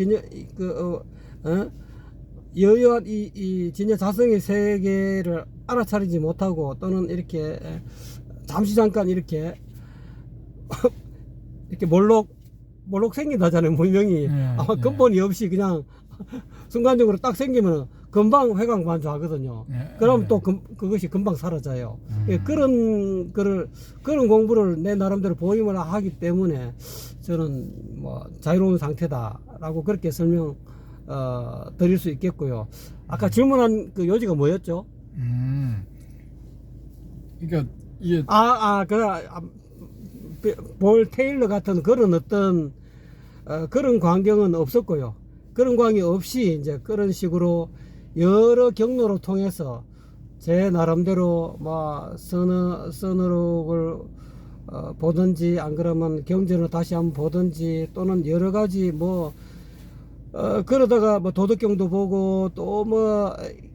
여여한 이 진여 자성의 세계를 알아차리지 못하고, 또는 이렇게 잠시 잠깐 이렇게 몰록 생긴다잖아요, 무명이. 아마 근본이 없이 그냥 순간적으로 딱 생기면 금방 회광반조하거든요. 그럼 또 그것이 금방 사라져요. 그런 공부를 내 나름대로 보임을 하기 때문에 저는 자유로운 상태다라고 그렇게 설명 드릴 수 있겠고요. 아까 질문한 그 요지가 뭐였죠? 그러니까 이게 볼 테일러 같은 그런 어떤 그런 광경은 없었고요. 그런 광이 없이 이제 그런 식으로 여러 경로를 통해서 제 나름대로 선어록을 보든지, 안 그러면 경전을 다시 한번 보든지, 또는 여러 가지 그러다가 도덕경도 보고, 또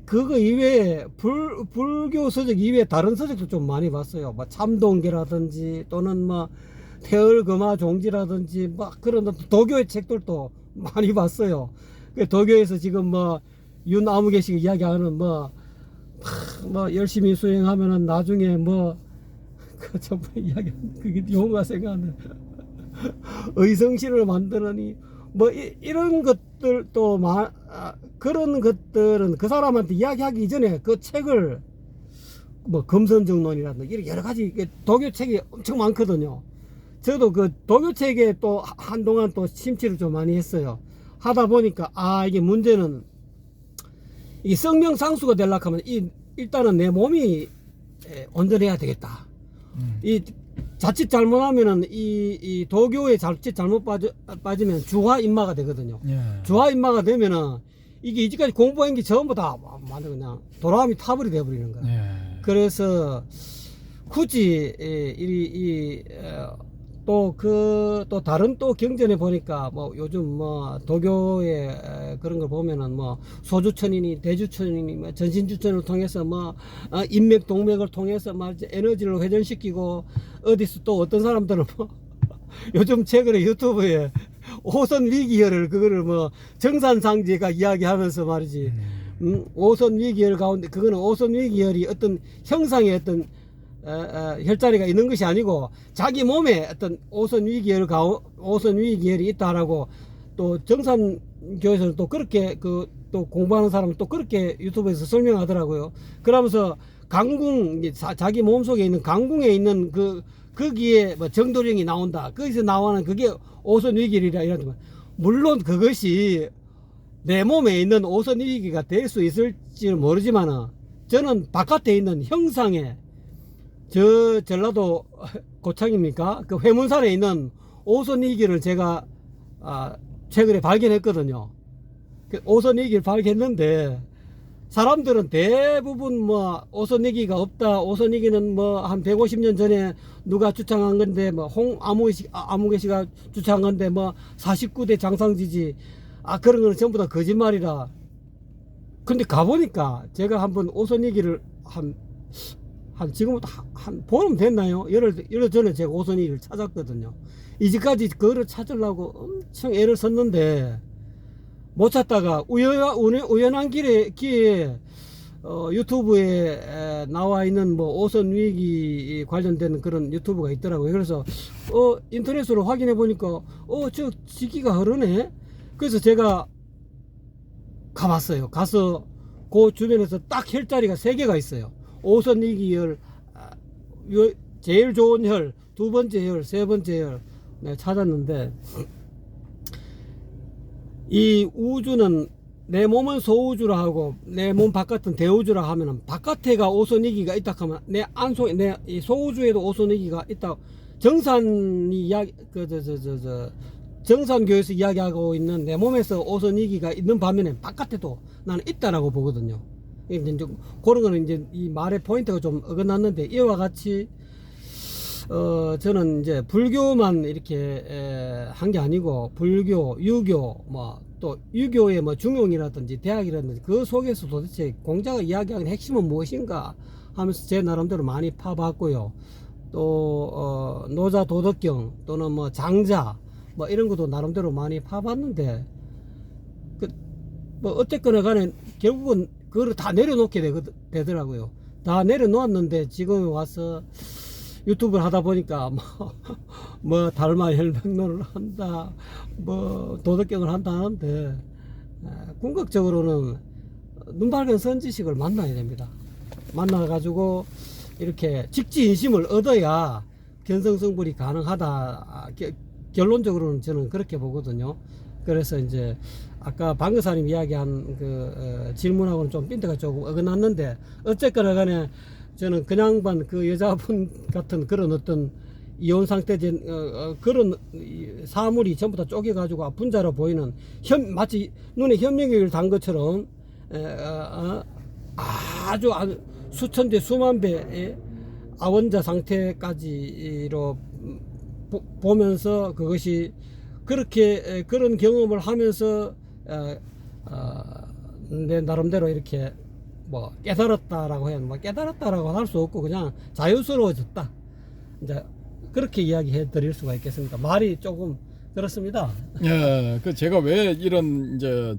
그거 이외에 불교 서적 이외에 다른 서적도 좀 많이 봤어요. 참동계라든지, 또는 태을금화 종지라든지, 그런 도교의 책들도 많이 봤어요. 도교에서 지금 윤아무개식 이야기하는 열심히 수행하면은 나중에 그 전부 이야기, 그게 용어가 생각나는 의성신을 만드느니 이런 것들도 그런 것들은 그 사람한테 이야기하기 이전에 그 책을 금선정론이라든지 이렇게 여러 가지 도교 책이 엄청 많거든요. 저도 그 도교 책에 또 한동안 또 심취를 좀 많이 했어요. 하다 보니까 이게 문제는 이 성명상수가 되려고 하면 일단은 내 몸이 온전해야 되겠다. 이 자칫 잘못하면은 이 도교에 자칫 잘못 빠지면 주화인마가 되거든요. 주화인마가 되면은 이게 이제까지 공부한 게 전부 다 그냥 돌아가미 타버리 되어버리는 거예요. 그래서 굳이 또 다른 또 경전에 보니까 요즘 도교의 그런 걸 보면은 소주천이니 대주천이니 전신주천을 통해서 인맥 동맥을 통해서 에너지를 회전시키고, 어디서 또 어떤 사람들은 요즘 최근에 유튜브에 오선 위기열을 그거를 뭐 정산상제가 이야기하면서 말이지. 오선 위기열 가운데 그거는 오선 위기열이 어떤 형상의 어떤 혈자리가 있는 것이 아니고 자기 몸에 어떤 오선 위기열이 있다라고 또 정산교에서는 또 그렇게 또 공부하는 사람은 또 그렇게 유튜브에서 설명하더라고요. 그러면서 강궁 자기 몸속에 있는 강궁에 있는 거기에 뭐 정도령이 나온다. 거기서 나오는 그게 오선 위기열이라 이러는 물론 그것이 내 몸에 있는 오선 위기가 될 수 있을지는 모르지만은 저는 바깥에 있는 형상의 전라도 고창입니까? 그 회문산에 있는 오선 위기를 제가 최근에 발견했거든요. 그 오선 위기를 발견했는데 사람들은 대부분 뭐 오선 위기가 없다. 오선 위기는 뭐 한 150년 전에 누가 주창한 건데 뭐 아무개 씨가 주창한 건데 뭐 49대 장상지지 그런 거는 전부 다 거짓말이라. 근데 가보니까 제가 한번 오선 위기를 한 지금부터 한 보름 됐나요? 열흘 전에 제가 오선 위기를 찾았거든요. 이제까지 그거를 찾으려고 엄청 애를 썼는데 못 찾다가 우연한 기회에 유튜브에 나와 있는 뭐 오선 위기 관련된 그런 유튜브가 있더라고요. 그래서 인터넷으로 확인해 보니까 저 시기가 흐르네. 그래서 제가 가봤어요. 가서 그 주변에서 딱 혈자리가 3개가 있어요. 오선 위기열, 제일 좋은 혈, 2번째 혈, 3번째 혈 찾았는데 이 우주는 내 몸은 소우주라 하고 내 몸 바깥은 대우주라 하면은 바깥에가 오선 위기가 있다 하면 내 안속에 내 이 소우주에도 오선 위기가 있다. 정산이 이야기 정산교에서 이야기하고 있는 내 몸에서 오선 위기가 있는 반면에 바깥에도 나는 있다라고 보거든요. 이제 그런 거는 이제 이 말의 포인트가 좀 어긋났는데 이와 같이 저는 이제 불교만 이렇게 한 게 아니고 불교, 유교, 뭐 또 유교의 뭐 중용이라든지 대학이라든지 그 속에서 도대체 공자가 이야기하는 핵심은 무엇인가 하면서 제 나름대로 많이 파봤고요. 또 노자 도덕경 또는 뭐 장자 뭐 이런 것도 나름대로 많이 파봤는데 뭐 어쨌거나 간에 결국은 그거를 다 내려놓게 되더라고요. 다 내려놓았는데 지금 와서 유튜브를 하다 보니까 뭐 달마 혈맹론을 한다, 뭐 도덕경을 한다 하는데 궁극적으로는 눈밝은 선지식을 만나야 됩니다. 만나가지고 이렇게 직지인심을 얻어야 견성성불이 가능하다. 결론적으로는 저는 그렇게 보거든요. 그래서 이제 아까 방금사님 이야기한 질문하고는 좀 핀트가 조금 어긋났는데 어쨌거나 간에 저는 그냥 그 여자분 같은 그런 어떤 이혼 상태된 그런 사물이 전부 다 쪼개가지고 분자로 보이는 마치 눈에 현미경을 단 것처럼 아주 수천 배 수만 배의 아원자 상태까지로 보면서 그것이 그렇게 그런 경험을 하면서 내 나름대로 이렇게 뭐 깨달았다라고 해야 깨달았다라고 할 수 없고 그냥 자유스러워졌다. 이제 그렇게 이야기해 드릴 수가 있겠습니다. 말이 조금 그렇습니다. 예, 제가 왜 이런 이제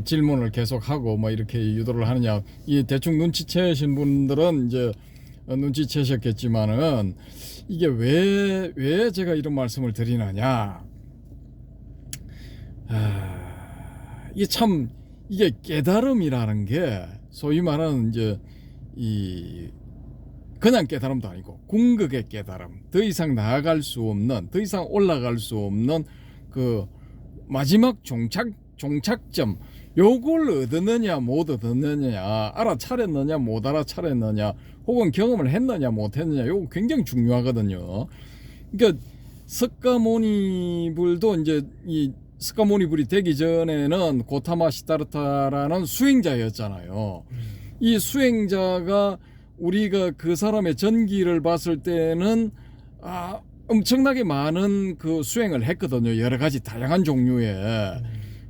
질문을 계속하고 뭐 이렇게 유도를 하느냐, 이 대충 눈치채신 분들은 이제 눈치채셨겠지만은 이게 왜 제가 이런 말씀을 드리느냐, 이게 깨달음이라는 게 소위 말하는 이제 그냥 깨달음도 아니고 궁극의 깨달음, 더 이상 나아갈 수 없는, 더 이상 올라갈 수 없는 그 마지막 종착점, 요걸 얻었느냐 못 얻었느냐, 알아차렸느냐 못 알아차렸느냐, 혹은 경험을 했느냐 못 했느냐, 요거 굉장히 중요하거든요. 그러니까 석가모니불도 이제 이 석가모니불이 되기 전에는 고타마 시다르타라는 수행자였잖아요. 이 수행자가 우리가 그 사람의 전기를 봤을 때는 엄청나게 많은 그 수행을 했거든요. 여러 가지 다양한 종류의.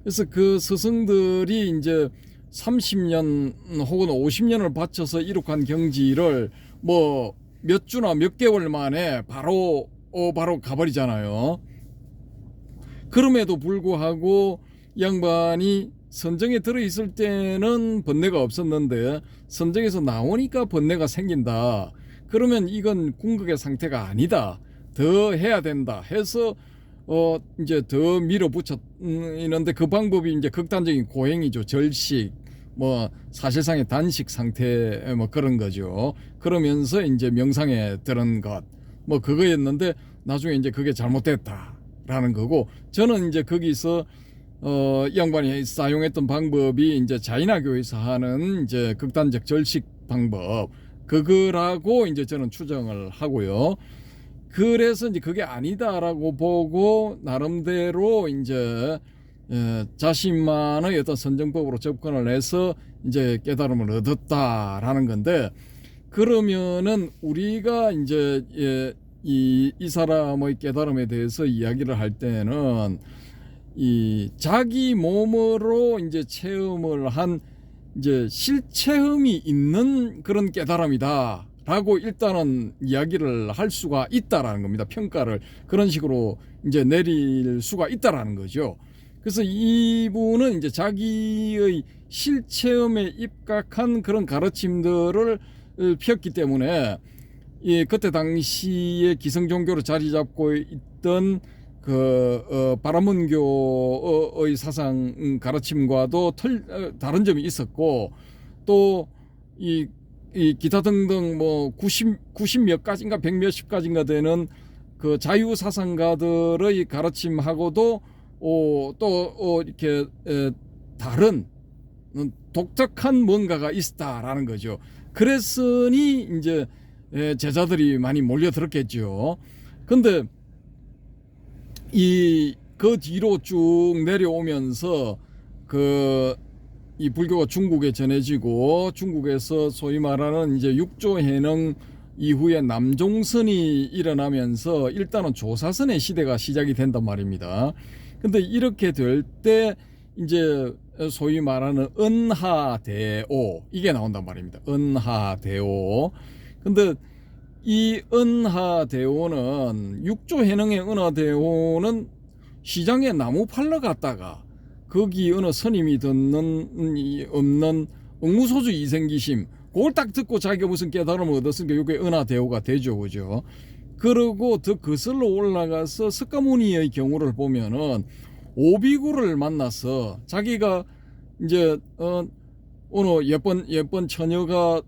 그래서 그 스승들이 이제 30년 혹은 50년을 바쳐서 이룩한 경지를 뭐 몇 주나 몇 개월 만에 바로 가버리잖아요. 그럼에도 불구하고 양반이 선정에 들어있을 때는 번뇌가 없었는데 선정에서 나오니까 번뇌가 생긴다. 그러면 이건 궁극의 상태가 아니다. 더 해야 된다 해서 이제 더 밀어붙였는데 그 방법이 이제 극단적인 고행이죠. 절식, 뭐 사실상의 단식 상태 뭐 그런 거죠. 그러면서 이제 명상에 들은 것 뭐 그거였는데 나중에 이제 그게 잘못됐다라는 거고, 저는 이제 거기서 이 양반이 사용했던 방법이 이제 자이나교에서 하는 이제 극단적 절식 방법 그거라고 이제 저는 추정을 하고요. 그래서 이제 그게 아니다라고 보고 나름대로 이제 자신만의 어떤 선정법으로 접근을 해서 이제 깨달음을 얻었다라는 건데, 그러면은 우리가 이제 이 사람의 깨달음에 대해서 이야기를 할 때는 이 자기 몸으로 이제 체험을 한 이제 실체험이 있는 그런 깨달음이다 라고 일단은 이야기를 할 수가 있다라는 겁니다. 평가를 그런 식으로 이제 내릴 수가 있다라는 거죠. 그래서 이분은 이제 자기의 실체험에 입각한 그런 가르침들을 폈기 때문에 그때 당시에 기성종교로 자리 잡고 있던 바라문교의 사상 가르침과도 다른 점이 있었고, 또 이 기타 등등 뭐 90 몇 가지인가 100 몇십 가지인가 되는 그 자유 사상가들의 가르침하고도 또 이렇게 다른 독특한 뭔가가 있다라는 거죠. 그랬으니 이제 제자들이 많이 몰려들었겠죠. 근데 그 뒤로 쭉 내려오면서 이 불교가 중국에 전해지고, 중국에서 소위 말하는 이제 육조해능 이후에 남종선이 일어나면서 일단은 조사선의 시대가 시작이 된단 말입니다. 근데 이렇게 될 때 이제 소위 말하는 은하대오 이게 나온단 말입니다. 은하대오. 근데 이 은하대오는 육조해능의 은하대오는 시장에 나무 팔러 갔다가 거기 어느 스님이 듣는 없는 응무소주 이생기심 그걸 딱 듣고 자기가 무슨 깨달음을 얻었으니까 이게 은하대오가 되죠, 그죠? 그러고 더 거슬러 올라가서 석가모니의 경우를 보면은 오비구를 만나서 자기가 이제 어느 예쁜 처녀가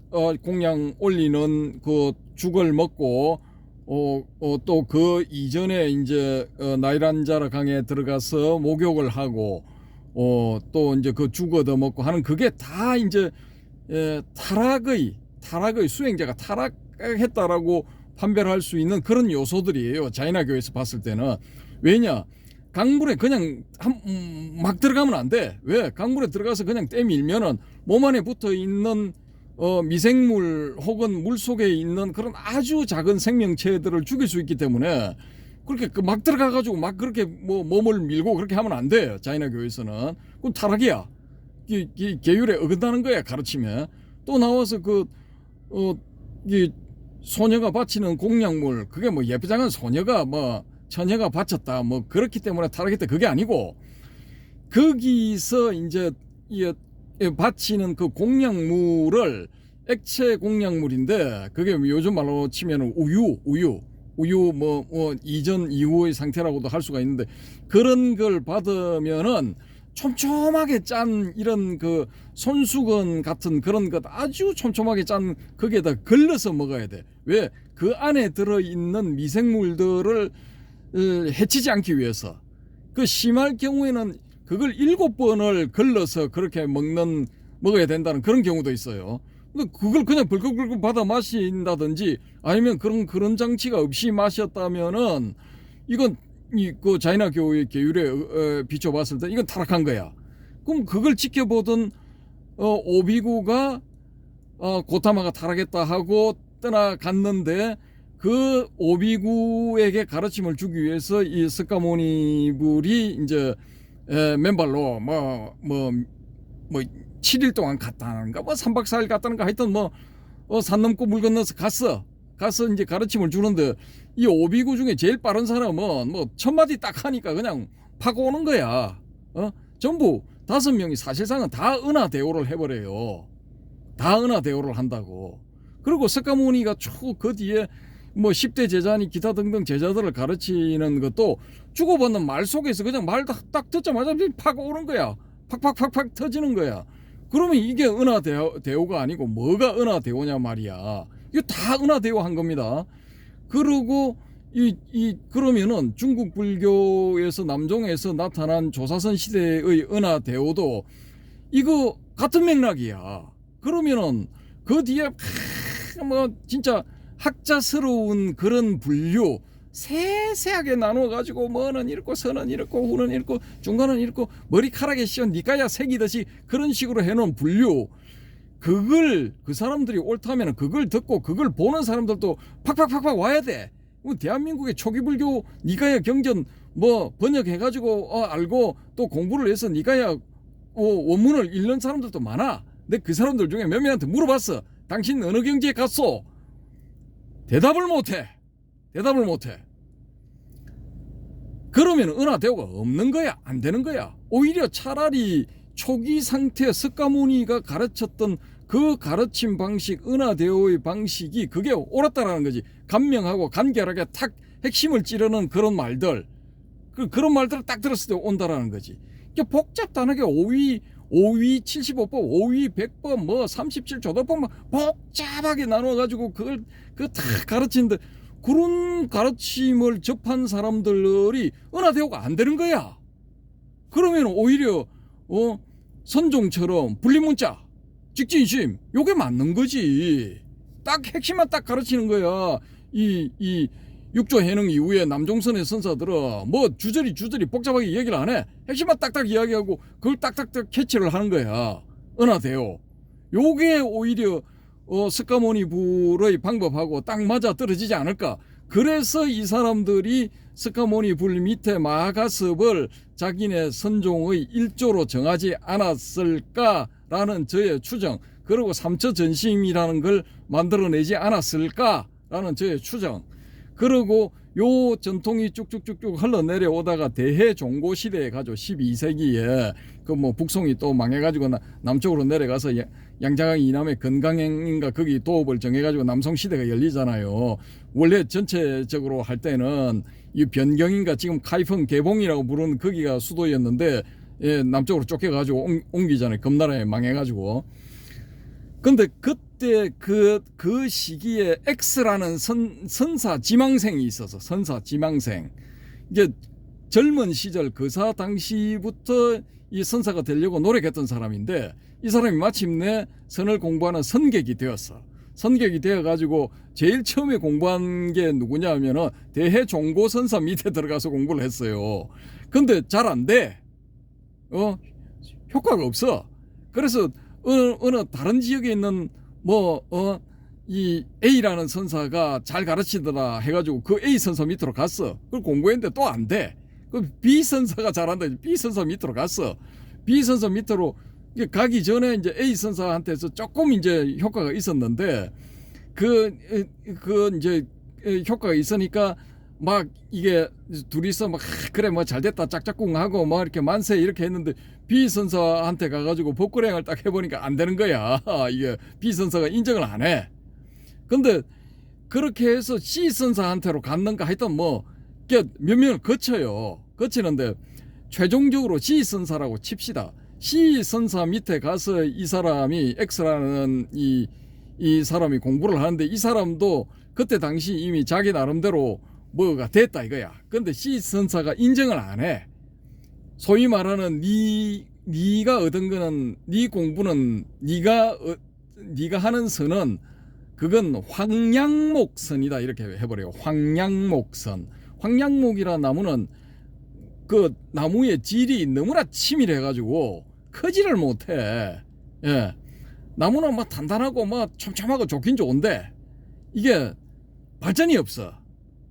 공양 올리는 그 죽을 먹고 또 그 이전에 이제 나이란자라 강에 들어가서 목욕을 하고 또 이제 그 죽 얻어 먹고 하는 그게 다 이제 타락의 수행자가 타락했다라고 판별할 수 있는 그런 요소들이에요. 자이나교에서 봤을 때는. 왜냐? 강물에 그냥 막 들어가면 안 돼. 왜? 강물에 들어가서 그냥 떼밀면은 몸 안에 붙어 있는 미생물 혹은 물 속에 있는 그런 아주 작은 생명체들을 죽일 수 있기 때문에 그렇게 막 들어가 가지고 막 그렇게 뭐 몸을 밀고 그렇게 하면 안 돼요. 자이나교에서는. 그건 타락이야. 계율에 어긋나는 거야, 가르침에. 또 나와서 이 소녀가 바치는 공양물, 그게 뭐 예쁘장한 소녀가 뭐 처녀가 바쳤다 뭐 그렇기 때문에 타락했다, 그게 아니고, 거기서 이제 바치는 그 공양물을 액체 공양물인데 그게 요즘 말로 치면은 우유 뭐 이전 이후의 상태라고도 할 수가 있는데, 그런 걸 받으면은 촘촘하게 짠 이런 그 손수건 같은 그런 것 아주 촘촘하게 짠 거기에다 걸러서 먹어야 돼. 왜? 그 안에 들어있는 미생물들을 해치지 않기 위해서. 그 심할 경우에는 그걸 7번을 걸러서 그렇게 먹어야 된다는 그런 경우도 있어요. 근데 그걸 그냥 벌컥벌컥 받아 마신다든지 아니면 그런 장치가 없이 마셨다면은 이건 그 자이나교의 계율에 비춰봤을 때 이건 타락한 거야. 그럼 그걸 지켜보던 오비구가 고타마가 타락했다 하고 떠나갔는데, 그 오비구에게 가르침을 주기 위해서 이 석가모니불이 이제 맨발로 뭐 7일 동안 갔다는가 뭐 3박 4일 갔다는가 하여튼 산 넘고 물 건너서 가서 이제 가르침을 주는데, 이 오비구 중에 제일 빠른 사람은 뭐 1000마디 딱 하니까 그냥 파고 오는 거야. 전부 5명이 사실상은 다 은하대오를 해버려요. 다 은하대오를 한다고. 그리고 석가모니가 쭉 그 뒤에 뭐 10대 제자니 기타 등등 제자들을 가르치는 것도 주고받는 말 속에서 그냥 말 딱 듣자마자 파고 오는 거야. 팍팍팍팍 터지는 거야. 그러면 이게 은하대오가 아니고 뭐가 은하대오냐 말이야. 이거 다 은하대오 한 겁니다. 그리고 그러면은 중국 불교에서 남종에서 나타난 조사선 시대의 은하대오도 이거 같은 맥락이야. 그러면은 그 뒤에 뭐 진짜 학자스러운 그런 분류 세세하게 나눠 가지고 뭐는 이렇고 선은 이렇고 후는 이렇고 중간은 이렇고 머리카락에 씌운 니까야 새기듯이 그런 식으로 해놓은 분류, 그걸 그 사람들이 옳다면 그걸 듣고 그걸 보는 사람들도 팍팍팍팍 와야 돼. 대한민국의 초기 불교 니까야 경전 뭐 번역해가지고 알고 또 공부를 해서 니까야 원문을 읽는 사람들도 많아. 근데 그 사람들 중에 몇 명한테 물어봤어. 당신 어느 경지에 갔소? 대답을 못해. 그러면 은하대오가 없는 거야, 안 되는 거야. 오히려 차라리 초기 상태 석가모니가 가르쳤던 그 가르침 방식, 은하대오의 방식이 그게 옳았다라는 거지. 간명하고 간결하게 탁 핵심을 찌르는 그런 말들, 그런 말들을 딱 들었을 때 온다라는 거지. 이게 복잡단하게 5위 75법, 5위 100법, 뭐 37조도법 막 복잡하게 나눠가지고 그걸 다 가르치는데, 그런 가르침을 접한 사람들이 은하대오가 안 되는 거야. 그러면 오히려 선종처럼 분리문자, 직진심, 요게 맞는 거지. 딱 핵심만 딱 가르치는 거야. 이 육조 해능 이후에 남종선의 선사들은 뭐 주저리 복잡하게 얘기를 안 해. 핵심만 딱딱 이야기하고 그걸 딱딱딱 캐치를 하는 거야. 은하대오. 요게 오히려 석가모니 불의 방법하고 딱 맞아 떨어지지 않을까. 그래서 이 사람들이 석가모니 불 밑에 마가섭을 자기네 선종의 일조로 정하지 않았을까라는 저의 추정, 그리고 삼처전심이라는 걸 만들어내지 않았을까라는 저의 추정, 그리고 요 전통이 쭉쭉쭉쭉 흘러내려오다가 대해종고 시대에 가죠. 12세기에 그 뭐 북송이 또 망해가지고 남쪽으로 내려가서 양자강 이남의 건강행인가 거기 도읍을 정해가지고 남송 시대가 열리잖아요. 원래 전체적으로 할 때는 이 변경인가 지금 카이펑 개봉이라고 부르는 거기가 수도였는데 남쪽으로 쫓겨가지고 옮기잖아요. 금나라에 망해가지고. 근데 그때 그 시기에 X라는 선사 지망생이 있어서, 선사 지망생. 이게 젊은 시절 거사 당시부터 이 선사가 되려고 노력했던 사람인데, 이 사람이 마침내 선을 공부하는 선객이 되었어. 선객이 되어가지고 제일 처음에 공부한 게 누구냐 하면은 대해종고 선사 밑에 들어가서 공부를 했어요. 근데 잘 안 돼. 효과가 없어. 그래서 어느 다른 지역에 있는 이 A라는 선사가 잘 가르치더라 해가지고 그 A 선사 밑으로 갔어. 그걸 공부했는데 또 안 돼. 그 B 선사가 잘한다. B 선사 밑으로 갔어. B 선사 밑으로 가기 전에 이제 A 선사한테서 조금 이제 효과가 있었는데, 이제 효과가 있으니까 막 이게 둘이서 막 그래 뭐 잘됐다 짝짝꿍 하고 뭐 이렇게 만세 이렇게 했는데, B 선사한테 가가지고 법거래행을 딱 해보니까 안 되는 거야. 이게 B 선사가 인정을 안 해. 근데 그렇게 해서 C 선사한테로 갔는가 하여튼 뭐 몇 명을 거치는데 최종적으로 C 선사라고 칩시다. C 선사 밑에 가서 이 사람이 X라는 이 사람이 공부를 하는데, 이 사람도 그때 당시 이미 자기 나름대로 뭐가 됐다 이거야. 근데 C 선사가 인정을 안 해. 소위 말하는 네가 얻은 거는, 네 공부는 네가 하는 선은 그건 황량목선이다 이렇게 해버려요. 황량목선. 황량목이라 나무는 그 나무의 질이 너무나 치밀해가지고 크지를 못해. 예, 나무는 막 단단하고 막 촘촘하고 좋긴 좋은데 이게 발전이 없어.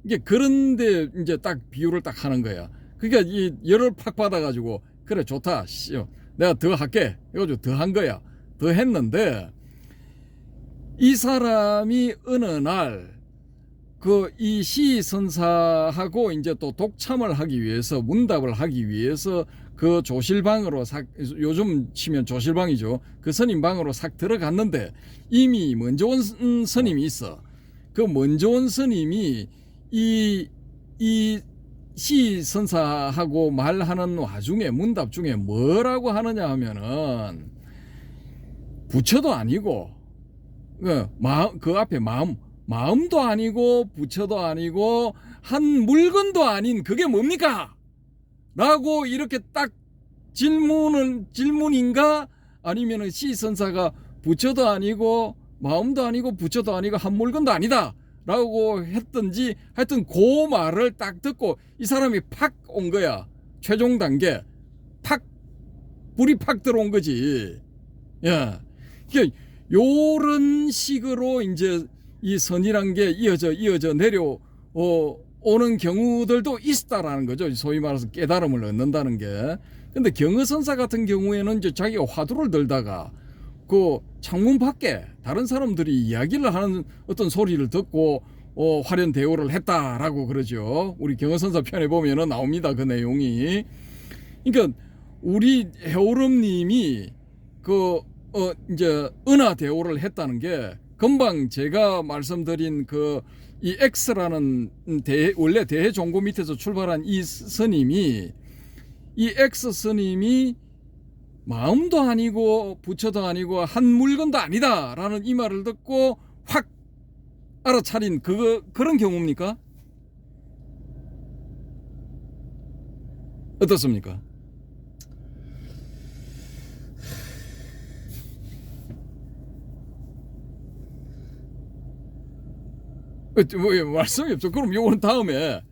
이게 그런데 이제 딱 비유를 딱 하는 거야. 그러니까 이 열을 팍 받아가지고 그래 좋다. 내가 더 할게. 이거 더 한 거야. 더 했는데 이 사람이 어느 날 그 이 시선사하고 이제 또 독참을 하기 위해서 문답을 하기 위해서 그 조실방으로 요즘 치면 조실방이죠. 그 스님방으로 싹 들어갔는데 이미 먼저 온 스님이 있어. 그 먼저 온 스님이 이 시선사하고 말하는 와중에 문답 중에 뭐라고 하느냐 하면은 부처도 아니고 그 앞에 마음도 아니고 부처도 아니고 한 물건도 아닌 그게 뭡니까? 라고 이렇게 딱 질문인가? 아니면은 시선사가 부처도 아니고 마음도 아니고 부처도 아니고 한 물건도 아니다 라고 했던지 하여튼 그 말을 딱 듣고 이 사람이 팍 온 거야. 최종 단계 팍 불이 팍 들어온 거지. 예. 그러니까 요런 식으로 이제 이 선이란 게 이어져 내려 오는 경우들도 있다라는 거죠. 소위 말해서 깨달음을 얻는다는 게. 근데 경허선사 같은 경우에는 이제 자기가 화두를 들다가 그 창문 밖에 다른 사람들이 이야기를 하는 어떤 소리를 듣고 화련 대오를 했다라고 그러죠. 우리 경허선사 편에 보면은 나옵니다. 그 내용이. 그러니까 우리 해오름님이 이제 은하 대오를 했다는 게 금방 제가 말씀드린 이 X라는 원래 대해종고 밑에서 출발한 이 스님이 이 X 스님이 마음도 아니고 부처도 아니고 한 물건도 아니다라는 이 말을 듣고 확 알아차린 그런 경우입니까? 어떻습니까? 뭐 말씀이 없죠. 그럼 요거는 다음에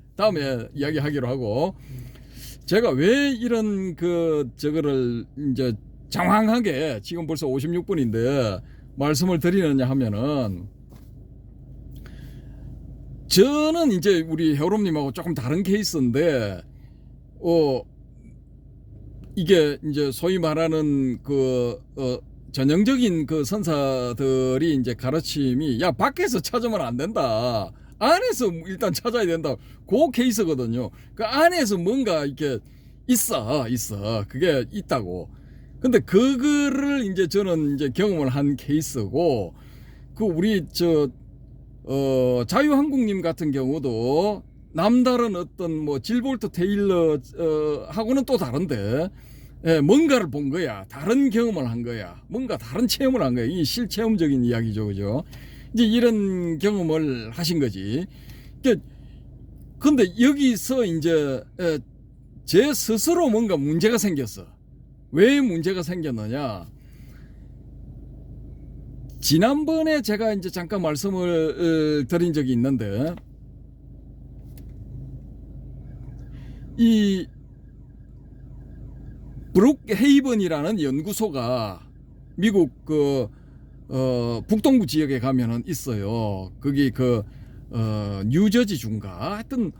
이야기하기로 하고, 제가 왜 이런 저거를 이제 장황하게 지금 벌써 56분인데 말씀을 드리느냐 하면은, 저는 이제 우리 해오름님하고 조금 다른 케이스인데 이게 이제 소위 말하는 전형적인 그 선사들이 이제 가르침이 야 밖에서 찾으면 안 된다, 안에서 일단 찾아야 된다, 그 케이스거든요. 그 안에서 뭔가 이렇게 있어 그게 있다고. 근데 그거를 이제 저는 이제 경험을 한 케이스고, 그 우리 자유한국님 같은 경우도 남다른 어떤 뭐 질볼트 테일러 하고는 또 다른데, 예, 뭔가를 본 거야. 다른 경험을 한 거야. 뭔가 다른 체험을 한 거야. 이 실체험적인 이야기죠, 그죠? 이제 이런 경험을 하신 거지. 근데 여기서 이제 제 스스로 뭔가 문제가 생겼어. 왜 문제가 생겼느냐? 지난번에 제가 이제 잠깐 말씀을 드린 적이 있는데, 이 브룩헤이븐이라는 연구소가 미국 북동부 지역에 가면은 있어요. 거기 뉴저지 주인가 하여튼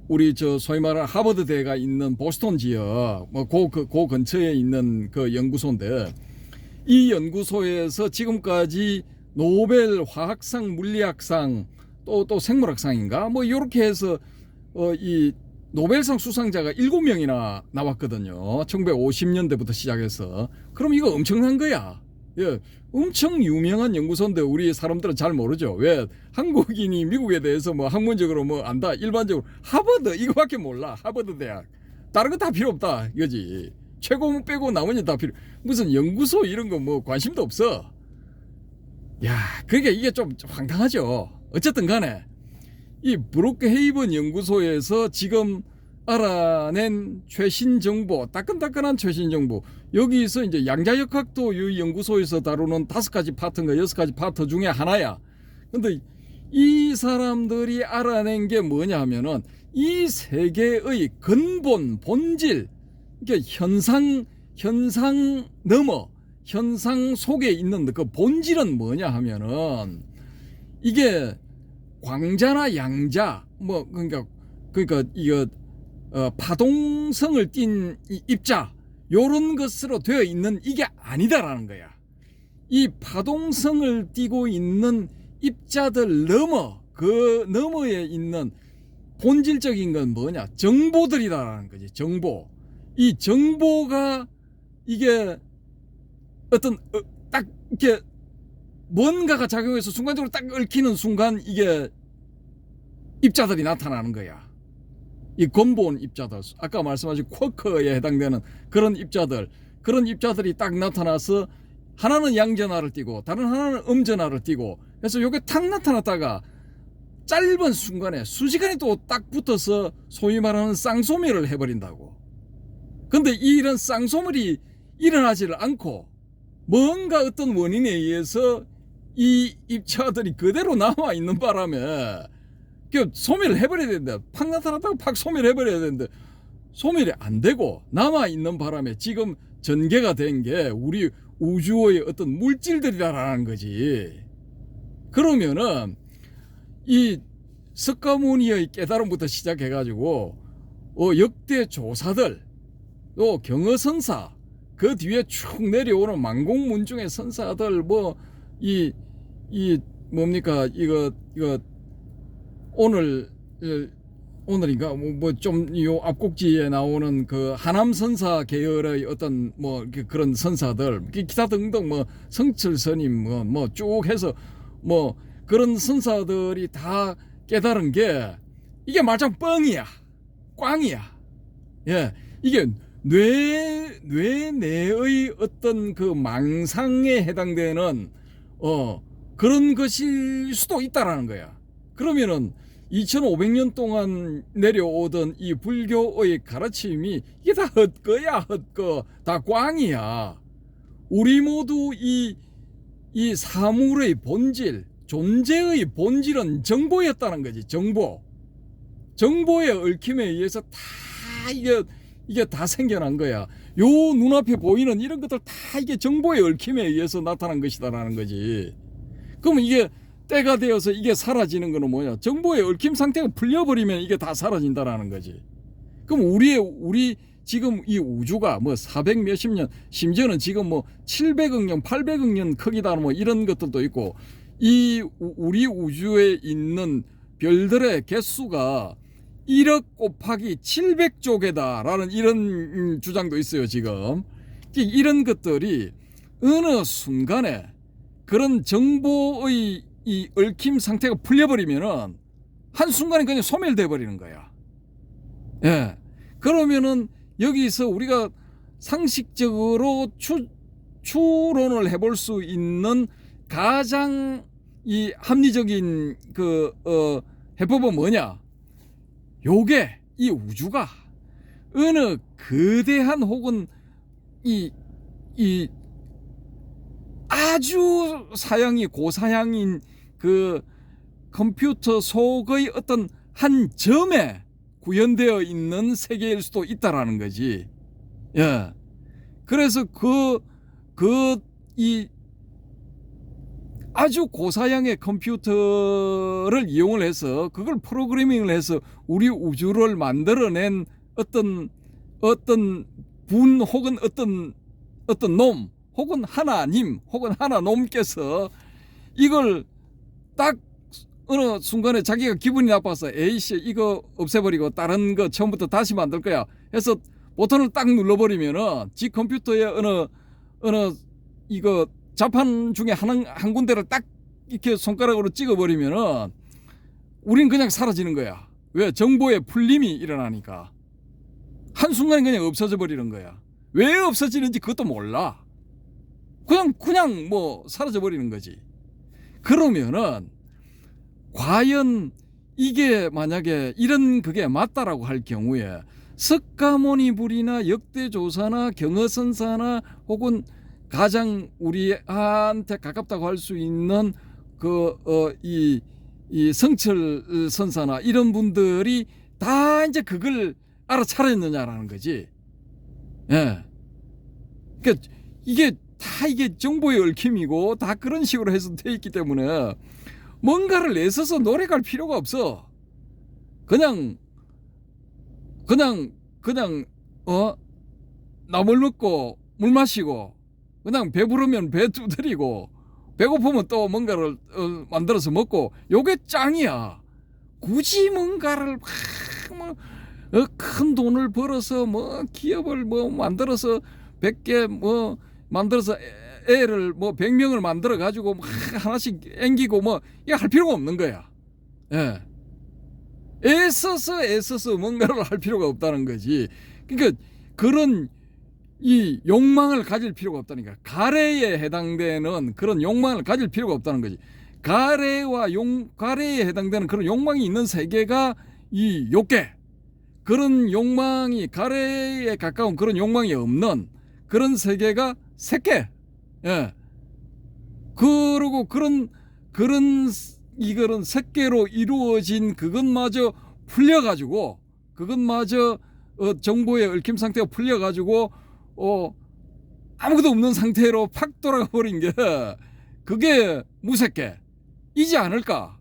우리 소위 말하는 하버드 대가 있는 보스턴 지역 그 근처에 있는 그 연구소인데, 이 연구소에서 지금까지 노벨 화학상, 물리학상, 또 생물학상인가 뭐 이렇게 해서 이 노벨상 수상자가 7명이나 나왔거든요. 1950년대부터 시작해서. 그럼 이거 엄청난 거야. 예, 엄청 유명한 연구소인데 우리 사람들은 잘 모르죠. 왜? 한국인이 미국에 대해서 뭐 학문적으로 뭐 안다, 일반적으로 하버드 이거밖에 몰라. 하버드 대학. 다른 거 다 필요 없다 이거지. 최고 빼고 나머지 다 필요. 무슨 연구소 이런 거 뭐 관심도 없어. 야, 그게 이게 좀 황당하죠. 어쨌든 간에 이 브룩헤이븐 연구소에서 지금 알아낸 최신 정보, 따끈따끈한 최신 정보, 여기서 이제 양자역학도 이 연구소에서 다루는 5가지 파트인가 6가지 파트 중에 하나야. 근데 이 사람들이 알아낸 게 뭐냐 하면은 이 세계의 근본, 본질, 그러니까 현상 넘어 현상 속에 있는 그 본질은 뭐냐 하면은, 이게 광자나 양자 뭐 그러니까 이거 파동성을 띤 입자 요런 것으로 되어 있는 이게 아니다라는 거야. 이 파동성을 띠고 있는 입자들 넘어 그 너머에 있는 본질적인 건 뭐냐? 정보들이다라는 거지. 정보. 이 정보가 이게 어떤 딱 이렇게 뭔가가 작용해서 순간적으로 딱 얽히는 순간 이게 입자들이 나타나는 거야. 이 근본 입자들, 아까 말씀하신 쿼커에 해당되는 그런 입자들, 그런 입자들이 딱 나타나서 하나는 양전하를 띠고 다른 하나는 음전하를 띠고, 그래서 요게 탁 나타났다가 짧은 순간에 수시간이 또 딱 붙어서 소위 말하는 쌍소멸을 해버린다고. 근데 이런 쌍소멸이 일어나지를 않고 뭔가 어떤 원인에 의해서 이 입자들이 그대로 남아 있는 바람에 소멸을 해버려야 되는데, 팍 나타났다가 팍 소멸해버려야 되는데 소멸이 안 되고 남아 있는 바람에 지금 전개가 된 게 우리 우주의 어떤 물질들이라는 거지. 그러면은 이 석가모니의 깨달음부터 시작해가지고 역대 조사들, 또 경허선사, 그 뒤에 쭉 내려오는 만공문중의 선사들, 뭐 이 뭡니까 이거 오늘인가 뭐 좀 요 앞곡지에 나오는 그 하남선사 계열의 어떤 뭐 그런 선사들, 기타 등등 뭐 성철스님 뭐 쭉 해서 뭐 그런 선사들이 다 깨달은 게 이게 말짱 뻥이야, 꽝이야. 예, 이게 뇌 내의 어떤 그 망상에 해당되는 그런 것일 수도 있다라는 거야. 그러면은 2500년 동안 내려오던 이 불교의 가르침이 이게 다 헛거야, 헛거, 다 꽝이야. 우리 모두 이 사물의 본질, 존재의 본질은 정보였다는 거지. 정보의 얽힘에 의해서 다 이게 다 생겨난 거야. 요 눈앞에 보이는 이런 것들 다 이게 정보의 얽힘에 의해서 나타난 것이다라는 거지. 그러면 이게 때가 되어서 이게 사라지는 거는 뭐냐? 정보의 얽힘 상태가 풀려버리면 이게 다 사라진다라는 거지. 그럼 우리 지금 이 우주가 뭐 400 몇십 년, 심지어는 지금 뭐 700억 년, 800억 년 크기다 뭐 이런 것들도 있고, 이 우리 우주에 있는 별들의 개수가 1억 곱하기 700조 개다라는 이런 주장도 있어요, 지금. 이런 것들이 어느 순간에 그런 정보의 이 얽힘 상태가 풀려버리면은 한순간에 그냥 소멸돼 버리는 거야. 예. 그러면은 여기서 우리가 상식적으로 추론을 해볼 수 있는 가장 이 합리적인 해법은 뭐냐? 요게 이 우주가 어느 거대한 혹은 이 아주 사양이 고사양인 그 컴퓨터 속의 어떤 한 점에 구현되어 있는 세계일 수도 있다라는 거지. 예. 그래서 이 아주 고사양의 컴퓨터를 이용을 해서 그걸 프로그래밍을 해서 우리 우주를 만들어낸 어떤 분 혹은 어떤 놈 혹은 하나님 혹은 하나놈께서 이걸 딱 어느 순간에 자기가 기분이 나빠서 에이씨 이거 없애버리고 다른 거 처음부터 다시 만들 거야 해서 버튼을 딱 눌러버리면은 지 컴퓨터에 어느 이거 자판 중에 한 군데를 딱 이렇게 손가락으로 찍어버리면은 우린 그냥 사라지는 거야. 왜? 정보의 풀림이 일어나니까 한순간에 그냥 없어져 버리는 거야. 왜 없어지는지 그것도 몰라. 그냥 뭐 사라져 버리는 거지. 그러면은 과연 이게 만약에 이런 그게 맞다라고 할 경우에 석가모니불이나 역대조사나 경허선사나 혹은 가장 우리한테 가깝다고 할 수 있는 이 성철선사나 이런 분들이 다 이제 그걸 알아차렸느냐라는 거지. 예. 그러니까 이게 다 이게 정보의 얽힘이고 다 그런 식으로 해서 돼 있기 때문에 뭔가를 내서서 노력할 필요가 없어. 그냥 나물 먹고 물 마시고 그냥 배부르면 배 두드리고 배고프면 또 뭔가를 만들어서 먹고 요게 짱이야. 굳이 뭔가를 큰 돈을 벌어서 뭐 기업을 뭐 만들어서 100개 뭐 만들어서 애를 뭐 100명을 만들어 가지고 막 하나씩 앵기고 뭐 이거 할 필요가 없는 거야. 예. 애써서 뭔가를 할 필요가 없다는 거지. 그러니까 그런 이 욕망을 가질 필요가 없다니까. 가래에 해당되는 그런 욕망을 가질 필요가 없다는 거지. 가래에 해당되는 그런 욕망이 있는 세계가 이 욕계. 그런 욕망이 가래에 가까운 그런 욕망이 없는 그런 세계가 색계. 예. 그리고 그런 이거는 색계로 이루어진 그것마저 풀려가지고 그것마저 정보의 얽힘 상태가 풀려가지고 아무것도 없는 상태로 팍 돌아가 버린 게 그게 무색계이지 않을까?